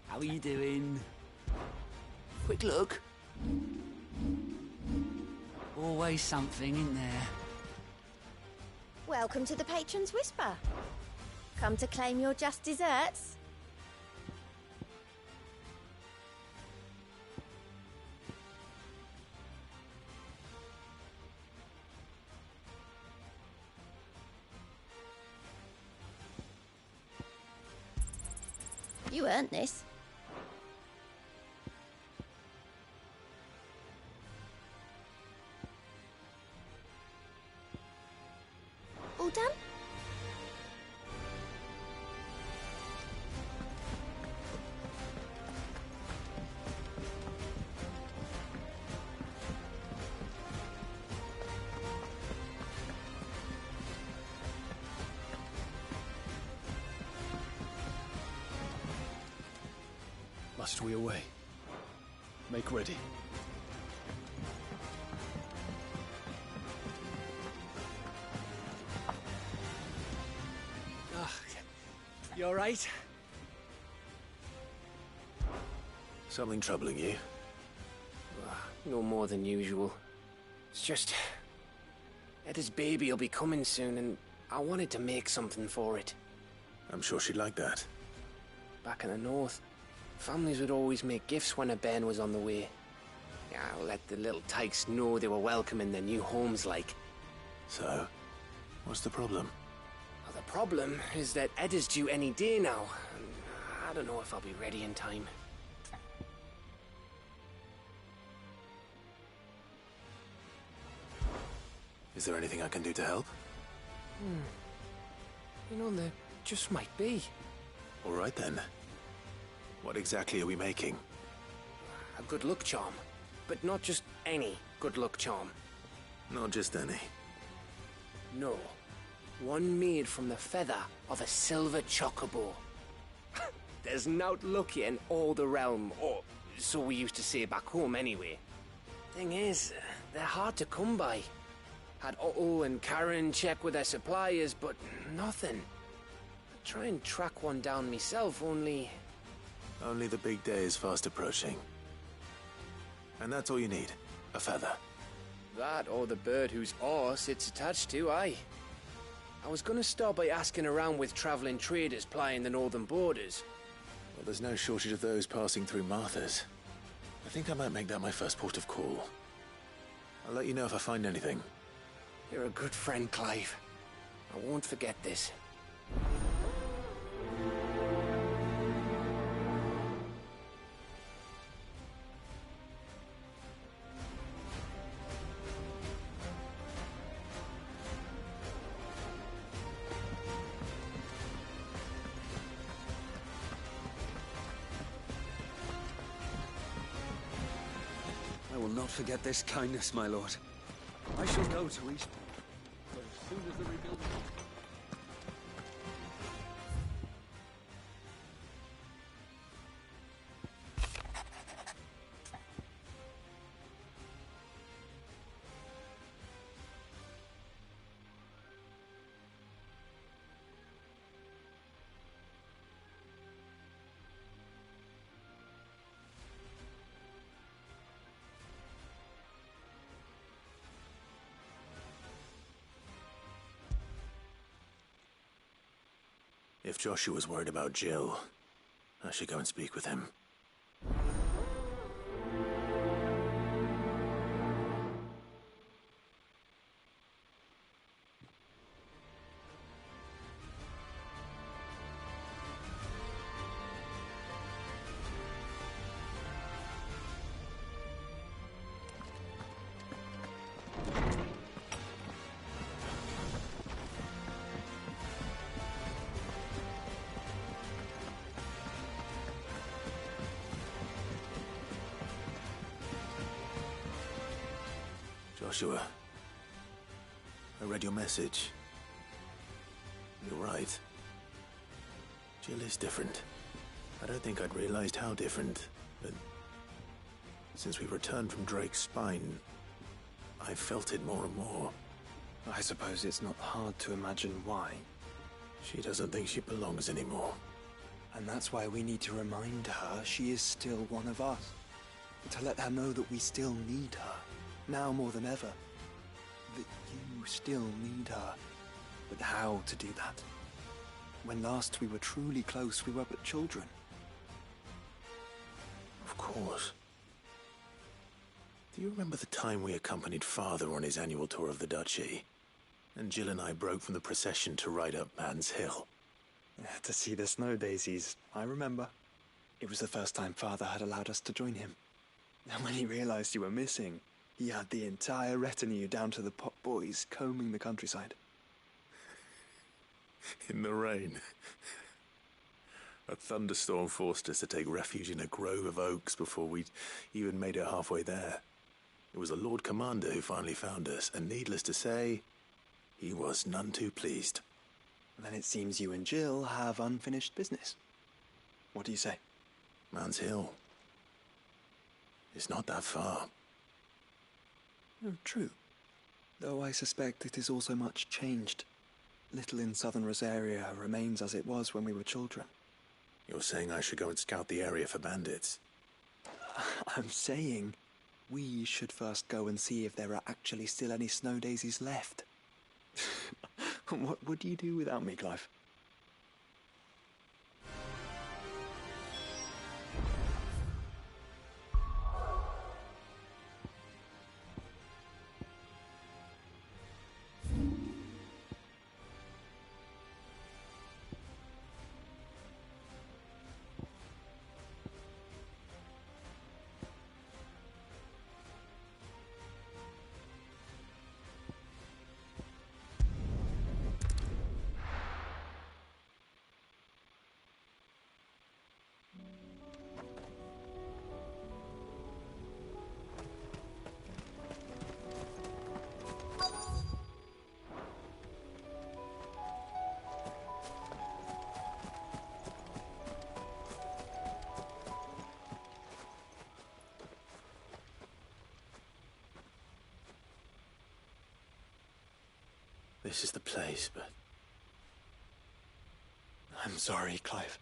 How are you doing? Quick look. Always something, isn't there? Welcome to the Patron's Whisper. Come to claim your just desserts? You earned this. All done? Must we away? Make ready. You alright? Something troubling you? No more than usual. It's just... Etta's baby will be coming soon, and I wanted to make something for it. I'm sure she'd like that. Back in the north, families would always make gifts when a bairn was on the way. Yeah, let the little tykes know they were welcome in their new homes, like. So, what's the problem? Well, the problem is that Etta's due any day now, and I don't know if I'll be ready in time. Is there anything I can do to help? You know, there just might be. All right then. What exactly are we making? A good luck charm. But not just any good luck charm. Not just any. No. One made from the feather of a silver chocobo. There's naught lucky in all the realm, or so we used to say back home anyway. Thing is, they're hard to come by. Had Otto and Karen check with their suppliers, but nothing. I'd try and track one down myself, only... Only the big day is fast approaching. And that's all you need, a feather. That or the bird whose horse it's attached to, aye. I was gonna start by asking around with traveling traders plying the northern borders. Well, there's no shortage of those passing through Martha's. I think I might make that my first port of call. I'll let you know if I find anything. You're a good friend, Clive. I won't forget this. I will not forget this kindness, my lord. I shall go to East. But as soon as the rebuilding... If Joshua's worried about Jill, I should go and speak with him. Joshua, I read your message. You're right. Jill is different. I don't think I'd realized how different, but since we returned from Drake's spine, I've felt it more and more. I suppose it's not hard to imagine why. She doesn't think she belongs anymore. And that's why we need to remind her she is still one of us. To let her know that we still need her. Now more than ever. That you still need her. But how to do that? When last we were truly close, we were but children. Of course. Do you remember the time we accompanied Father on his annual tour of the Duchy? And Jill and I broke from the procession to ride up Man's Hill. To see the snow daisies, I remember. It was the first time Father had allowed us to join him. And when he realized you were missing, he had the entire retinue down to the pot boys combing the countryside. In the rain. A thunderstorm forced us to take refuge in a grove of oaks before we'd even made it halfway there. It was the Lord Commander who finally found us, and needless to say, he was none too pleased. Then it seems you and Jill have unfinished business. What do you say? Man's Hill. It's not that far. Oh, true. Though I suspect it is also much changed. Little in southern Rosaria remains as it was when we were children. You're saying I should go and scout the area for bandits? I'm saying we should first go and see if there are actually still any snow daisies left. What would you do without me, Clive? this is the place, but... I'm sorry, Clive.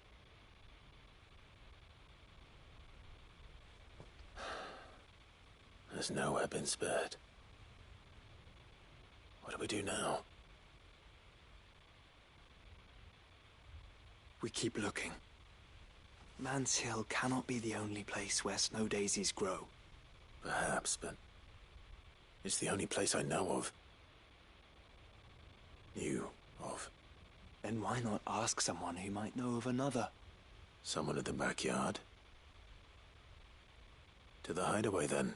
There's nowhere been spared. What do we do now? We keep looking. Man's Hill cannot be the only place where snow daisies grow. Perhaps, but it's the only place I know of. Knew of. Then why not ask someone who might know of another? Someone at the backyard? To the hideaway, then.